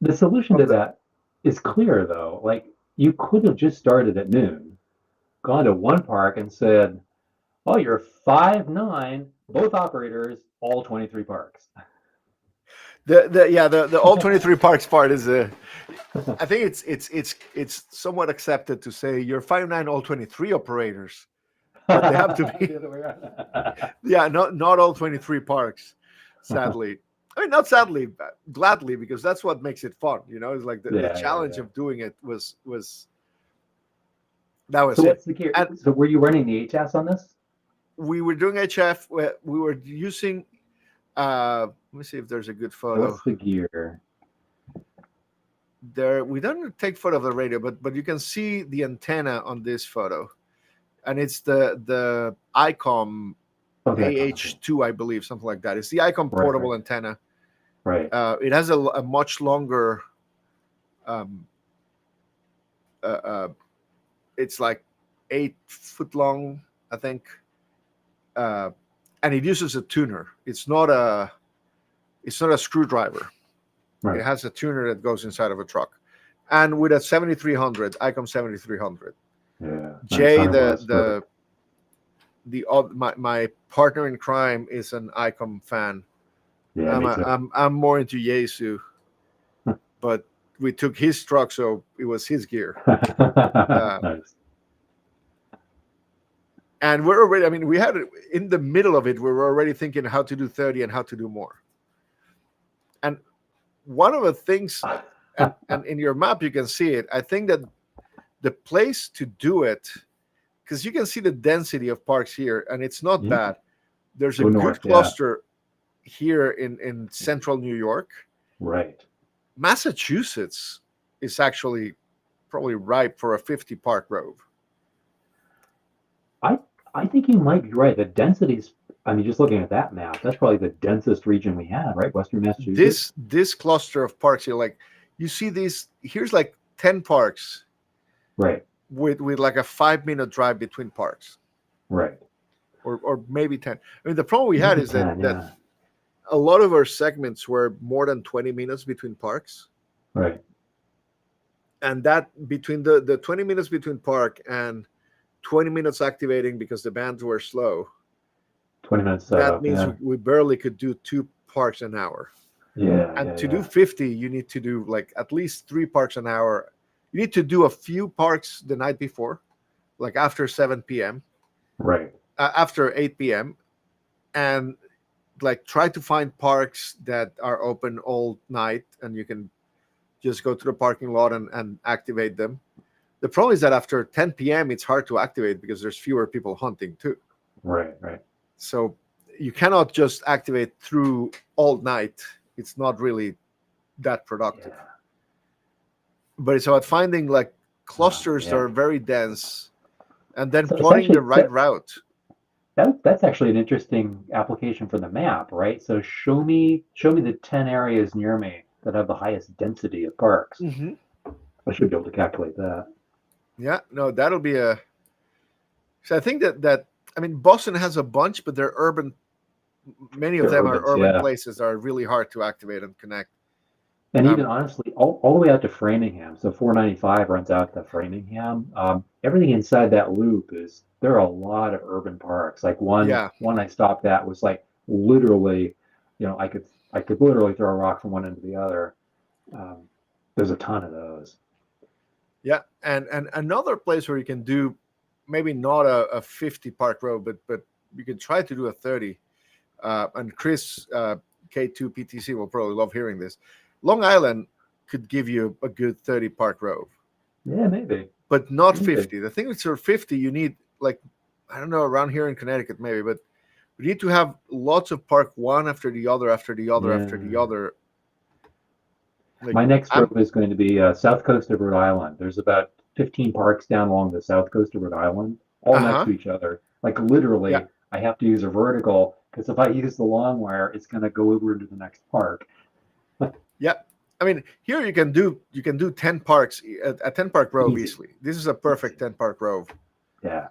The solution to that is clear, though. Like, you could have just started at noon, gone to one park and said, oh, you're 5'9", both operators, all 23 parks. The all 23 parks part is I think it's somewhat accepted to say you're 5'9", all 23 operators. But they have to be not all 23 parks, sadly. I mean, not sadly, but gladly, because that's what makes it fun. It's like the challenge of doing it was that was so it. What's the gear? So were you running the HF on this? We were doing HF. We were using Let me see if there's a good photo. What's the gear? There, we don't take photo of the radio, but you can see the antenna on this photo, and it's the ICOM Okay. AH2, I believe, something like that. It's the ICOM portable antenna. Right. It has a much longer. It's like 8 foot long, I think, and it uses a tuner. It's not a screwdriver. Right. It has a tuner that goes inside of a truck, and with a 7300 ICOM 7300. Yeah. Jay, my partner in crime, is an ICOM fan. Yeah, me too. I'm more into Yaesu, but we took his truck, so it was his gear. Nice. And we're already, I mean, we had in the middle of it, we were already thinking how to do 30 and how to do more. And one of the things, and in your map, you can see it. I think that the place to do it, because you can see the density of parks here, and it's not bad. There's a good cluster here in central New York. Right. Massachusetts is actually probably ripe for a 50 park Rove. I think you might be right. The densities, I mean, just looking at that map, that's probably the densest region we have, right? Western Massachusetts. This cluster of parks here, like you see these, here's like 10 parks. Right. With like a 5-minute drive between parks. Right. Or maybe 10. I mean, the problem we had is that a lot of our segments were more than 20 minutes between parks. Right. And that between the 20 minutes between park and 20 minutes activating because the bands were slow. 20 minutes. That means we barely could do 2 parks an hour. Yeah. And to do 50, you need to do like at least 3 parks an hour. You need to do a few parks the night before, like after 7 p.m. Right. After 8 p.m. and like try to find parks that are open all night and you can just go to the parking lot and activate them. The problem is that after 10 p.m. it's hard to activate because there's fewer people hunting too. Right. So you cannot just activate through all night. It's not really that productive. Yeah. But it's about finding like clusters that are very dense and then plotting the right route. That's actually an interesting application for the map, right? So show me the 10 areas near me that have the highest density of parks. Mm-hmm. I should be able to calculate that. Yeah, no, that'll be a. So I think that I mean Boston has a bunch, but they're urban. Many of them are urban places that are really hard to activate and connect. And even honestly, all the way out to Framingham. So 495 runs out to Framingham. Everything inside that loop there are a lot of urban parks. Like one I stopped at was like literally, I could literally throw a rock from one end to the other. There's a ton of those. Yeah, and another place where you can do maybe not a 50 park road, but you can try to do a 30. And Chris K2 PTC will probably love hearing this. Long Island could give you a good 30 park Rove. Yeah, maybe. But not 50. The thing is, for 50, you need, like, I don't know, around here in Connecticut maybe, but you need to have lots of park one after the other, after the other, after the other. Like, my next Rove is going to be south coast of Rhode Island. There's about 15 parks down along the south coast of Rhode Island, all next to each other. Like, literally, I have to use a vertical, because if I use the long wire, it's going to go over into the next park. Yeah, I mean, here you can do 10 parks, a 10 park Rove easily. This is a perfect 10 park Rove. Yeah.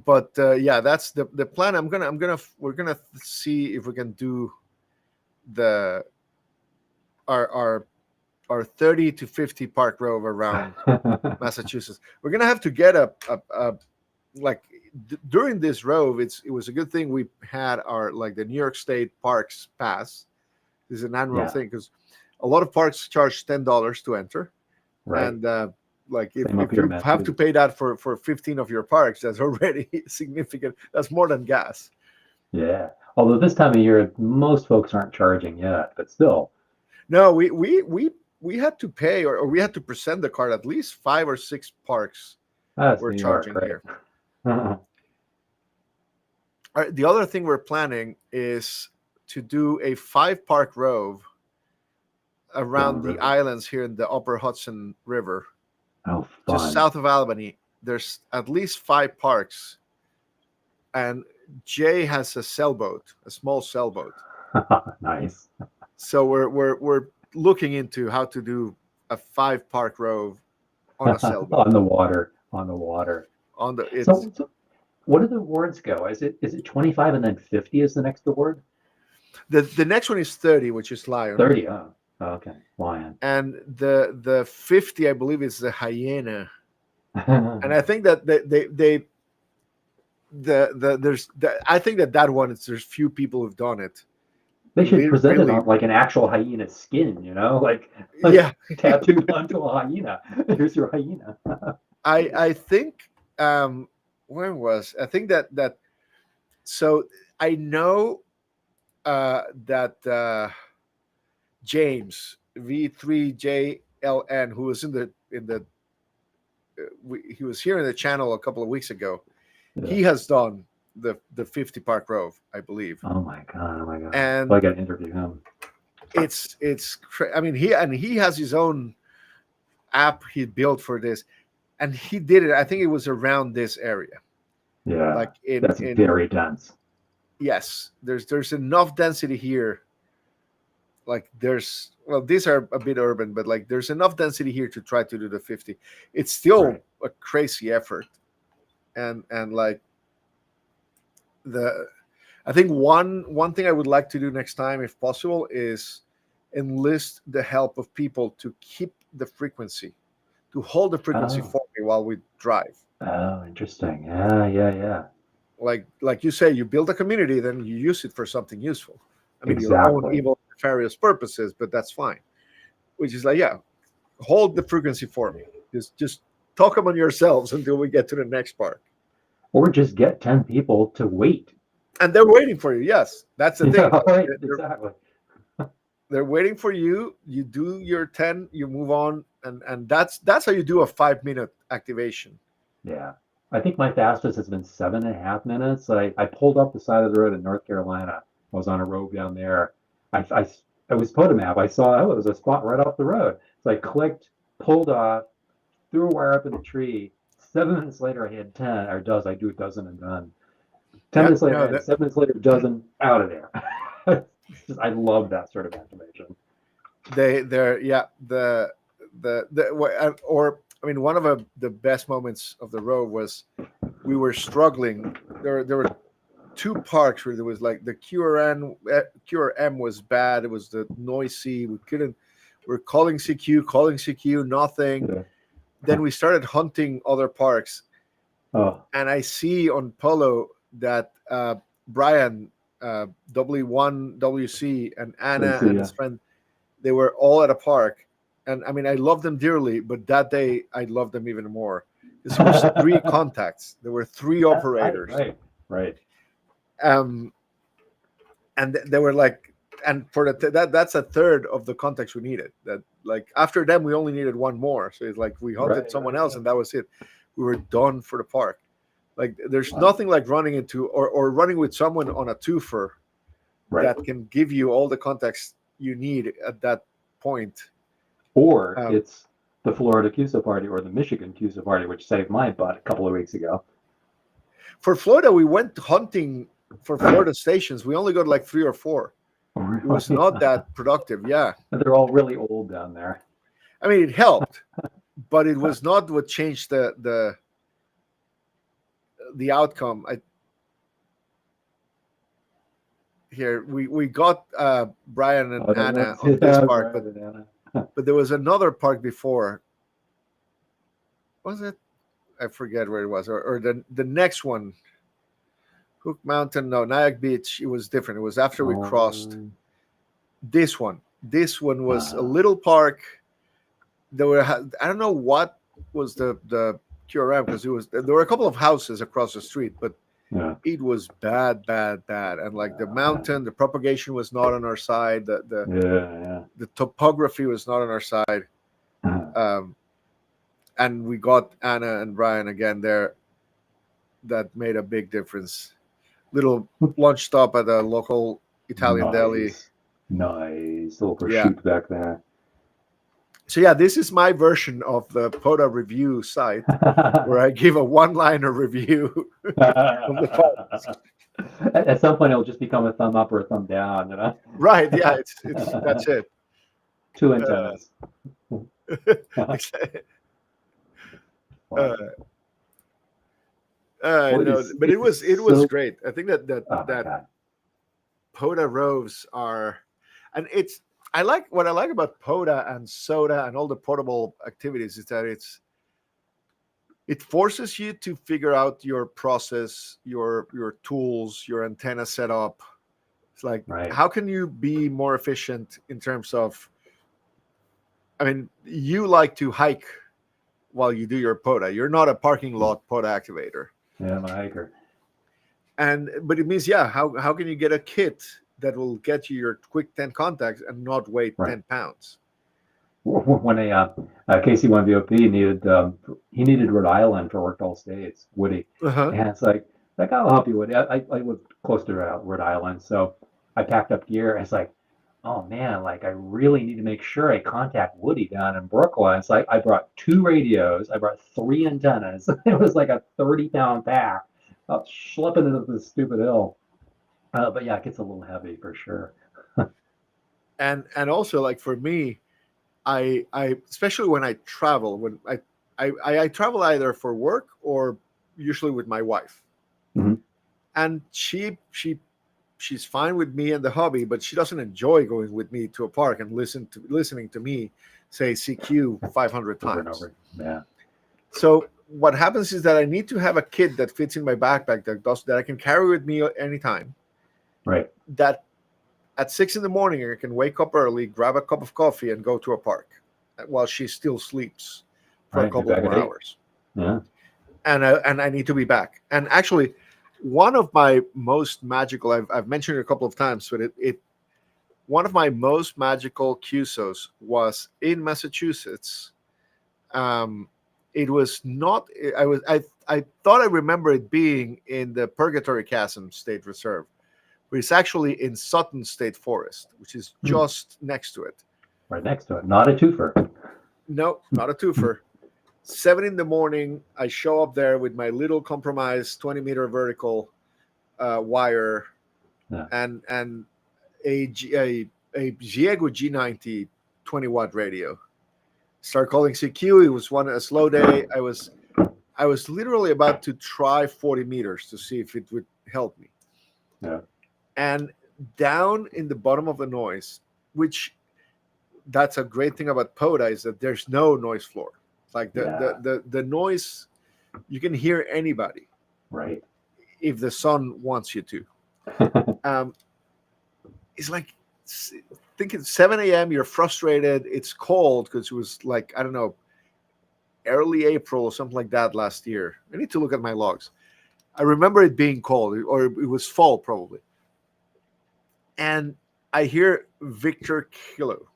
But yeah, that's the plan. We're gonna see if we can do our 30 to 50 park Rove around Massachusetts. We're gonna have to get during this Rove. It was a good thing we had our the New York State Parks Pass. This is an annual thing because a lot of parks charge $10 to enter, and if you have to pay that for 15 of your parks, that's already significant. That's more than gas. Yeah, although this time of year most folks aren't charging yet, but still. No, we had to pay or we had to present the card. At least 5 or 6 parks were charging here. The other thing we're planning is to do a 5-park rove around the islands here in the upper Hudson River, Oh, just fun. south of Albany. There's at least 5 parks, and Jay has a sailboat, a small sailboat. Nice. So we're looking into how to do a 5-park rove on a sailboat. On the water. On the water. On the it's So what do the awards go? Is it 25 and then 50 is the next award? the next one is 30, which is lion. 30. Oh, okay. Lion. And the 50, I believe, is the hyena. And I think that I think that one there's few people who've done it. They should present really, it on like an actual hyena skin, like yeah, tattooed onto a hyena. Here's your hyena. I think where was I think that so I know that James V3JLN, who was in the he was here in the channel a couple of weeks ago. Yeah. He has done the 50-park rove, I believe. Oh my god! And I got to interview him. I mean, he has his own app he built for this, and he did it. I think it was around this area. Yeah, like that's very dense. Yes, there's enough density here. Like these are a bit urban, but like there's enough density here to try to do the 50. It's still a crazy effort, and like I think one thing I would like to do next time, if possible, is enlist the help of people to keep the frequency, to hold the frequency for me while we drive. Oh, interesting. Yeah. Like you say, you build a community, then you use it for something useful. I mean, your own evil, nefarious purposes, but that's fine. Which is like, yeah, hold the frequency for me. Just talk among yourselves until we get to the next part. Or just get 10 people to wait. And they're waiting for you. Yes, that's the thing. Right, exactly. They're waiting for you. You do your 10, you move on, and that's how you do a 5-minute activation. Yeah. I think my fastest has been 7.5 minutes. I pulled up the side of the road in North Carolina. I was on a road down there. I was Potomap. I saw, it was a spot right off the road. So I clicked, pulled off, threw a wire up in the tree. 7 minutes later, I had 10, or I do a dozen and done. 10 minutes later, 7 minutes later, a dozen, out of there. I love that sort of activation. One of the best moments of the road was we were struggling. There were 2 parks where there was like the QRM was bad. It was the noisy. We're calling CQ, nothing. Yeah. Then we started hunting other parks. And I see on Polo that Brian, W1GRD, and Anna and his friend, they were all at a park. And I mean, I love them dearly, but that day I loved them even more. There was 3 contacts. There were 3 operators. Right. And they were like, and for that's a third of the contacts we needed. That like after them we only needed 1 more. So it's like we hunted someone else, and that was it. We were done for the park. Like there's nothing like running into or running with someone on a twofer that can give you all the contacts you need at that point. Or it's the Florida CUSA party or the Michigan CUSA party, which saved my butt a couple of weeks ago. For Florida, we went hunting for Florida stations. We only got like 3 or 4. It was not that productive. Yeah. They're all really old down there. I mean, it helped, but it was not what changed the outcome. We got Brian and Anna on this park, but there was another park before. Was it? I forget where it was, or the next one. Hook Mountain, no, Nyack Beach. It was different. It was after we crossed this one. This one was a little park. There were, I don't know what was the QRM, because there were a couple of houses across the street, but it was bad, and like the mountain, the propagation was not on our side. The topography was not on our side. And we got Anna and Brian again there. That made a big difference. little lunch stop at a local Italian deli. Nice. Little Yeah. prosciutto back there. So yeah, this is my version of the POTA review site where I give a one-liner review of the phones. At some point, it'll just become a thumb up or a thumb down. You know? Right? Yeah, it's that's it. 2 antennas. Uh, Well, no, but it was so- great. I think that Oh my that God. POTA roves are, and it's I like what I like about POTA and SOTA and all the portable activities is that it forces you to figure out your process, your tools, your antenna setup. It's like, Right. how can you be more efficient in terms of, I mean, you like to hike while you do your POTA. You're not a parking lot POTA activator. Yeah, I'm a hiker. But it means, yeah, how can you get a kit that will get you your quick 10 contacts and not weigh Right. 10 pounds? When a KC1VOP needed Rhode Island for worked all states, Woody. Uh-huh. And it's like I'll help you, Woody. I live close to Rhode Island, so I packed up gear. And it's like, oh man, like I really need to make sure I contact Woody down in Brooklyn. It's like I brought 2 radios, I brought 3 antennas. It was like a 30-pound pack, schlepping it up this stupid hill. But yeah, it gets a little heavy for sure. And also, like, for me, I especially when I travel, when I travel either for work or usually with my wife. Mhm. And she's fine with me and the hobby, but she doesn't enjoy going with me to a park and listening to me say CQ 500 Over and times. over. Yeah. So what happens is that I need to have a kit that fits in my backpack that I can carry with me anytime. Right. That at 6 a.m. I can wake up early, grab a cup of coffee, and go to a park while she still sleeps for Right, a couple back more at 8. hours. Yeah. And I need to be back. And actually, one of my most magical, I've mentioned it a couple of times, but one of my most magical QSOs was in Massachusetts. It was not. I thought I remember it being in the Purgatory Chasm State Reserve, but it's actually in Sutton State Forest, which is just next to it. Right next to it. Not a twofer. No, not a twofer. 7 a.m, I show up there with my little compromised 20-meter vertical wire, Yeah. and a Ziego G90 20-watt radio. Start calling CQ. It was a slow day. I was literally about to try 40 meters to see if it would help me. Yeah. And down in the bottom of the noise, which that's a great thing about POTA, is that there's no noise floor. Like the noise, you can hear anybody. Right. If the sun wants you to. It's like, think it's 7 a.m. You're frustrated. It's cold because it was like, I don't know, early April or something like that last year. I need to look at my logs. I remember it being cold, or it was fall probably. And I hear Victor Kilo.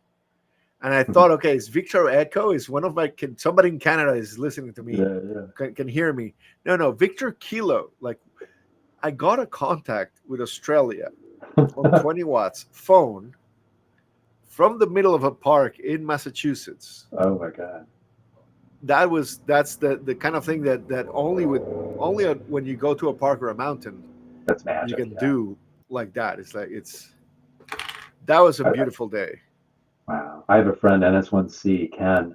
And I thought, okay, it's Victor Echo. Is one of my somebody in Canada is listening to me, can hear me. No, Victor Kilo. Like, I got a contact with Australia on 20 watts phone from the middle of a park in Massachusetts. Oh my God. That's the kind of thing that only when you go to a park or a mountain, that's magic. You can do like that. It's like that was a beautiful day. Wow. I have a friend, NS1C, Ken,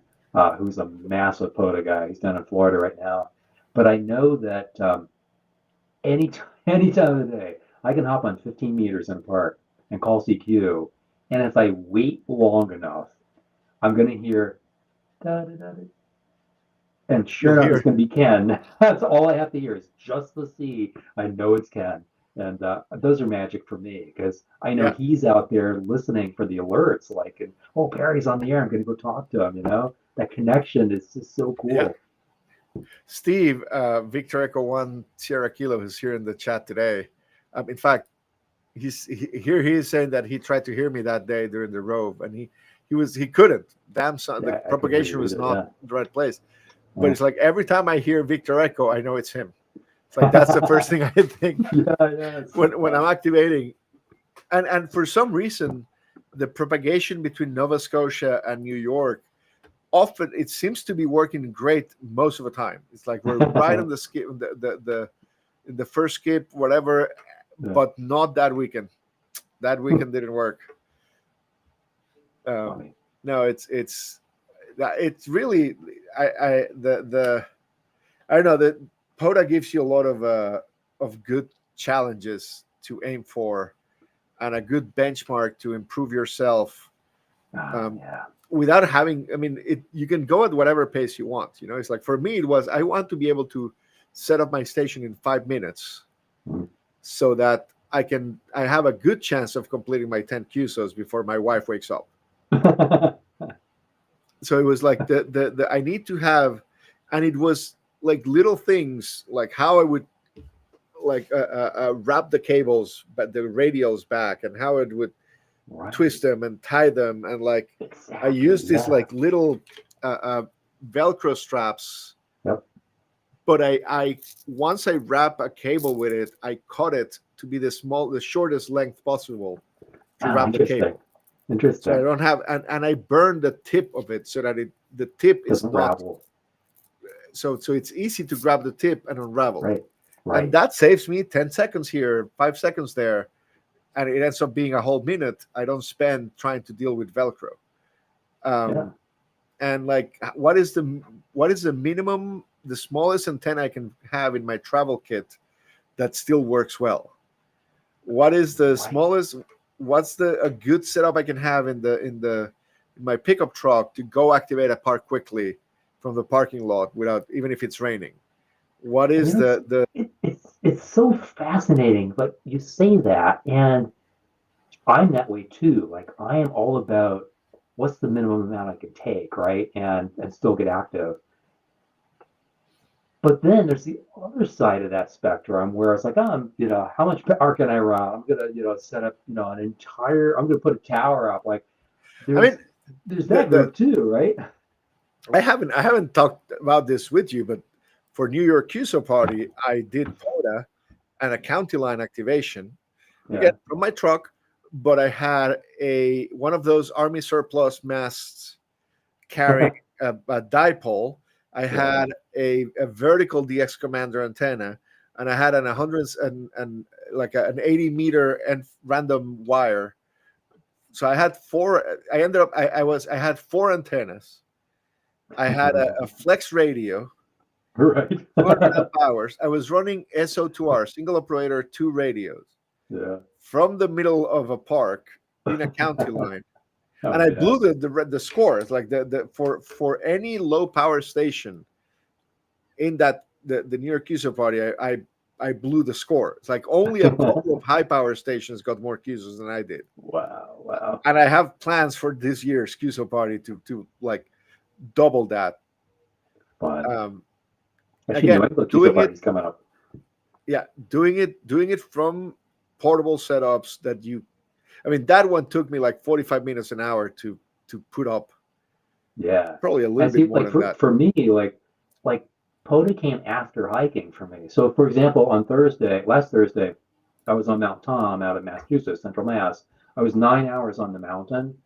who's a massive POTA guy. He's down in Florida right now. But I know that any time of the day, I can hop on 15 meters in a park and call CQ. And if I wait long enough, I'm going to hear da-da-da-da. And sure enough, it's going to be Ken. That's all I have to hear is just the C. I know it's Ken. And those are magic for me because I know he's out there listening for the alerts. Like, oh, Perry's on the air. I'm going to go talk to him. You know, that connection is just so cool. Yeah. Steve, Victor Echo 1 Sierra Kilo is here in the chat today. In fact, he is saying that he tried to hear me that day during the rove, and he couldn't. Damn son, the propagation was not the right place. But it's like every time I hear Victor Echo, I know it's him. Like that's the first thing I think Yeah. when I'm activating. And for some reason, the propagation between Nova Scotia and New York often it seems to be working great most of the time. It's like we're right on the skip, in the first skip, whatever, but not that weekend. That weekend didn't work. No, it's really I don't know that POTA gives you a lot of good challenges to aim for and a good benchmark to improve yourself. Without having, I mean, you can go at whatever pace you want. You know, it's like for me, it was I want to be able to set up my station in 5 minutes, so that I have a good chance of completing my 10 QSOs before my wife wakes up. So it was like the I need to have, and it was like little things like how I would like wrap the cables, but the radials back, and how it would twist them and tie them, and like I used these like little Velcro straps. But I once I wrap a cable with it, I cut it to be the shortest length possible to wrap the cable. Interesting. So I don't have, and I burn the tip of it so that the tip is not unravel. So it's easy to grab the tip and unravel. Right. And that saves me 10 seconds here, 5 seconds there, and it ends up being a whole minute I don't spend trying to deal with Velcro. And like, what is the minimum, the smallest antenna I can have in my travel kit that still works well? What is the smallest? What's a good setup I can have in my pickup truck to go activate a park quickly from the parking lot without, even if it's raining? What is it's so fascinating. But you say that, and I'm that way too. Like I am all about what's the minimum amount I could take, right, and still get active. But then there's the other side of that spectrum where it's like, how much power can I run? I'm gonna, set up, I'm gonna put a tower up. Like, there's that group too, right? I haven't talked about this with you, but for New York QSO party, I did POTA and a county line activation again from my truck, but I had one of those Army surplus masts carrying a dipole. I had a vertical DX commander antenna, and I had an 100 and like an 80 meter and random wire. So I had four. I had four antennas. I had a flex radio, right? 200 hours. I was running SO2R, single operator, 2 radios. From the middle of a park in a county line. And I blew the score. It's like for any low power station in that the New York QSO party, I blew the score. It's like only a couple of high power stations got more QSOs than I did. Wow. And I have plans for this year's QSO party to like double that. Again, doing it coming up. Yeah, doing it from portable setups that that one took me like 45 minutes an hour to put up. Probably a little bit more than that. For me, like POTA came after hiking for me. So for example, last Thursday, I was on Mount Tom out of Massachusetts, Central Mass. I was 9 hours on the mountain.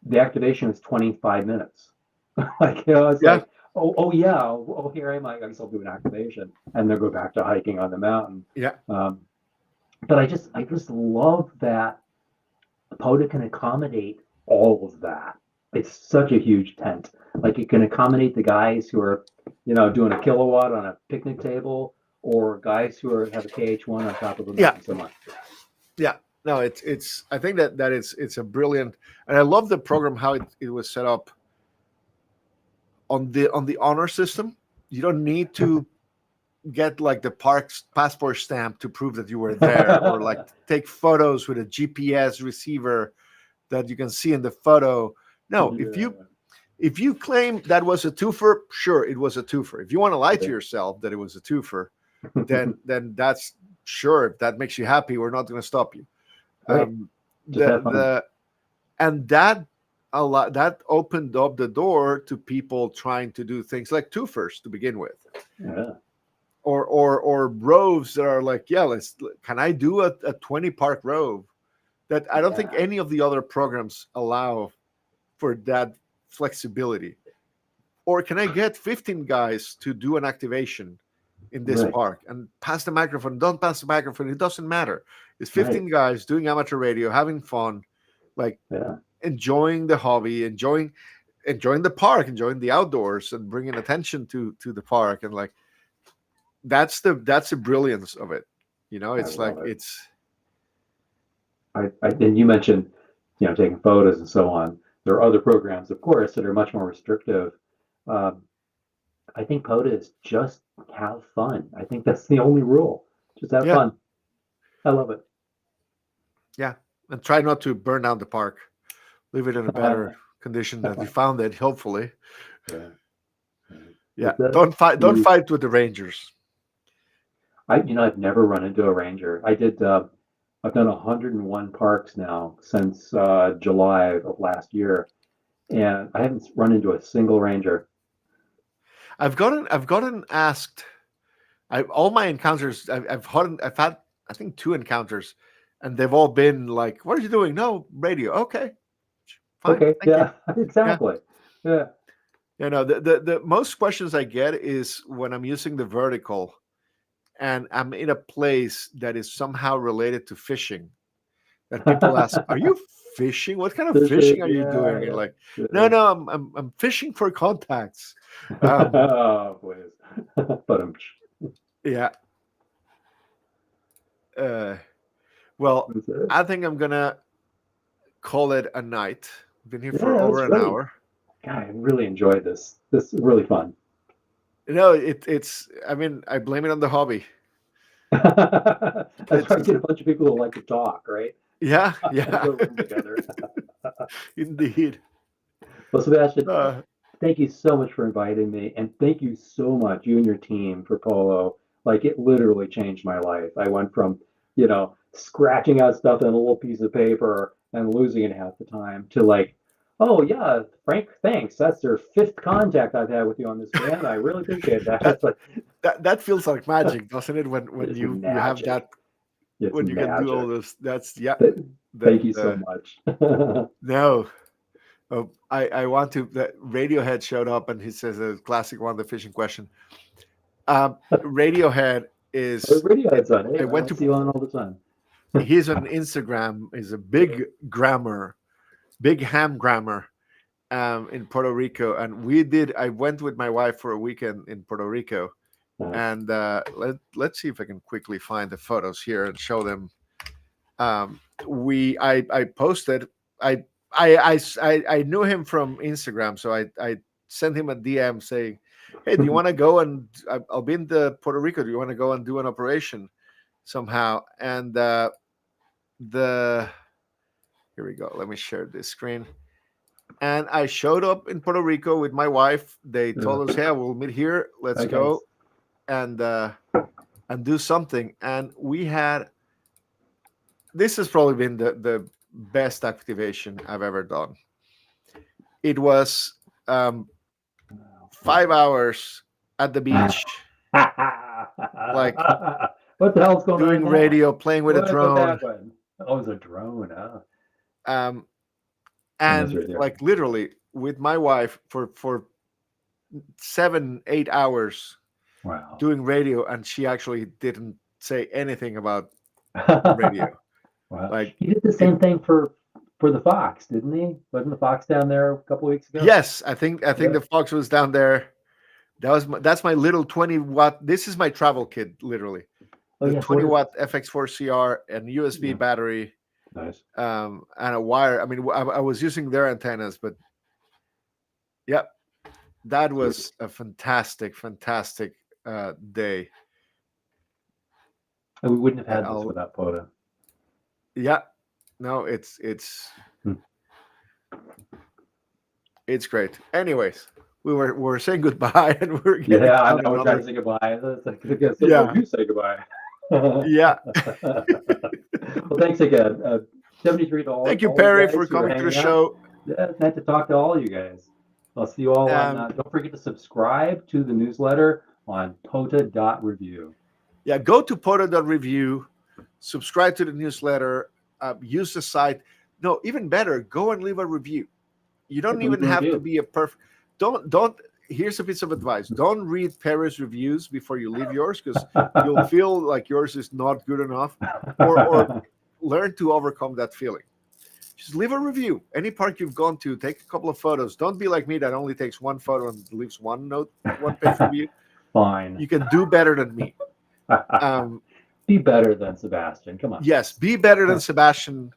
The activation was 25 minutes. Like, like, here I am. I guess I'll do an activation and then go back to hiking on the mountain. But I just love that POTA can accommodate all of that. It's such a huge tent. Like it can accommodate the guys who are, doing a kilowatt on a picnic table, or guys who have a KH1 on top of the mountain so much. No, it's. I think that it's a brilliant, and I love the program how it was set up. On the honor system, you don't need to get like the park's passport stamp to prove that you were there, or like take photos with a GPS receiver that you can see in the photo. No, if you claim that was a twofer, sure, it was a twofer. If you want to lie to yourself that it was a twofer, then that's sure. If that makes you happy, we're not going to stop you. And that opened up the door to people trying to do things like twofers to begin with. or roves that are like, yeah, can I do a 20 park rove? That I don't think any of the other programs allow for that flexibility. Or can I get 15 guys to do an activation in this park and pass the microphone? Don't pass the microphone. It doesn't matter. It's 15 guys doing amateur radio, having fun, like enjoying the hobby, enjoying the park, enjoying the outdoors, and bringing attention to the park. And like that's the brilliance of it. It's like it's. And you mentioned, taking photos and so on. There are other programs, of course, that are much more restrictive. I think POTA is just have fun. I think that's the only rule. Just have fun. I love it. Yeah, and try not to burn down the park. Leave it in a better condition than you found it. Hopefully. Yeah. Don't fight with the rangers. I've never run into a ranger. I've done 101 parks now since July of last year, and I haven't run into a single ranger. I've gotten asked. All my encounters. I've had I think 2 encounters, and they've all been like, "What are you doing?" "No, radio." "Okay, fine." Okay. Yeah. Exactly. Yeah. The most questions I get is when I'm using the vertical, and I'm in a place that is somehow related to fishing. That people ask, "Are you fishing? What kind of fishing are you doing?" And like, no, I'm fishing for contacts. Oh, please. But yeah. Well, I think I'm gonna call it a night. Been here for over an hour. God, I really enjoyed this. This is really fun. It's. I mean, I blame it on the hobby. That's why I get a bunch of people who like to talk, right? Yeah. Together. Indeed. Well, Sebastian, thank you so much for inviting me, and thank you so much, you and your team, for Polo. Like, it literally changed my life. I went from, scratching out stuff on a little piece of paper and losing it half the time to like, oh yeah, Frank, thanks. That's their 5th contact I've had with you on this band. I really appreciate that. That feels like magic, doesn't it? When you have that, when you can do all this. That's Thank you so much. No. I want to. That Radiohead showed up, and he says a classic one, the fishing question. Radiohead is. Radiohead's on. Hey, I went to see you on all the time. He's on Instagram. He's a big grammer, big ham grammer, in Puerto Rico, and I went with my wife for a weekend in Puerto Rico, and let's see if I can quickly find the photos here and show them. I posted. I knew him from Instagram, so I sent him a DM saying, "Hey, do you want to go and I'll be in Puerto Rico. Do you want to go and do an operation somehow?" And here we go. Let me share this screen. And I showed up in Puerto Rico with my wife. They told us, "Hey, we'll meet here. Let's go and do something." And we had. This has probably been the best activation I've ever done. It was 5 hours at the beach, like what the hell's going on? Doing radio, playing with a drone. Oh, it was a drone, huh? And like literally with my wife for 7-8 hours. Wow. Doing radio, and she actually didn't say anything about radio. Wow. Like he did the same thing for the Fox, didn't he? Wasn't the Fox down there a couple of weeks ago? Yes, I think the Fox was down there. That's my little 20-watt. This is my travel kit, literally. The 20-watt FX4CR and USB battery. Nice. And a wire. I mean, I was using their antennas, but that was a fantastic day. And we wouldn't have had this without POTA. Yeah, no, it's great. Anyways, we're saying goodbye, and we're I know we're trying to say goodbye. You say goodbye. Yeah. Well, thanks again. $73. Thank you, Perry, for coming to the show. Yeah, it's nice to talk to all you guys. I'll see you all on. Don't forget to subscribe to the newsletter on POTA.review. Yeah, go to POTA.review, subscribe to the newsletter, use the site. No, even better, go and leave a review. You don't even have to be a perfect. Don't. Here's a piece of advice: don't read Perry's reviews before you leave yours, because you'll feel like yours is not good enough, or learn to overcome that feeling. Just leave a review. Any park you've gone to, take a couple of photos. Don't be like me that only takes one photo and leaves one page review. Fine. You can do better than me. Be better than Sebastian. Come on. Yes, be better than Sebastian.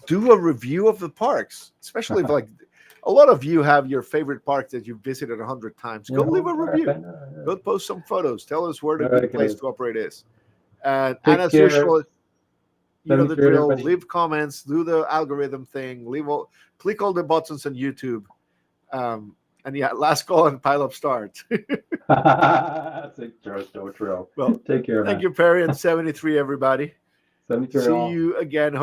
Do a review of the parks, especially if like a lot of you have your favorite park that you've visited 100 times. Go leave a review. Go post some photos. Tell us where the good place to operate is. And as usual, you know the drill. Leave comments. Do the algorithm thing. Click all the buttons on YouTube. And yeah, last call and pile up start. That's a drill. Well, take care. Thank you, Perry, and 73, everybody. 73. See you again. Hope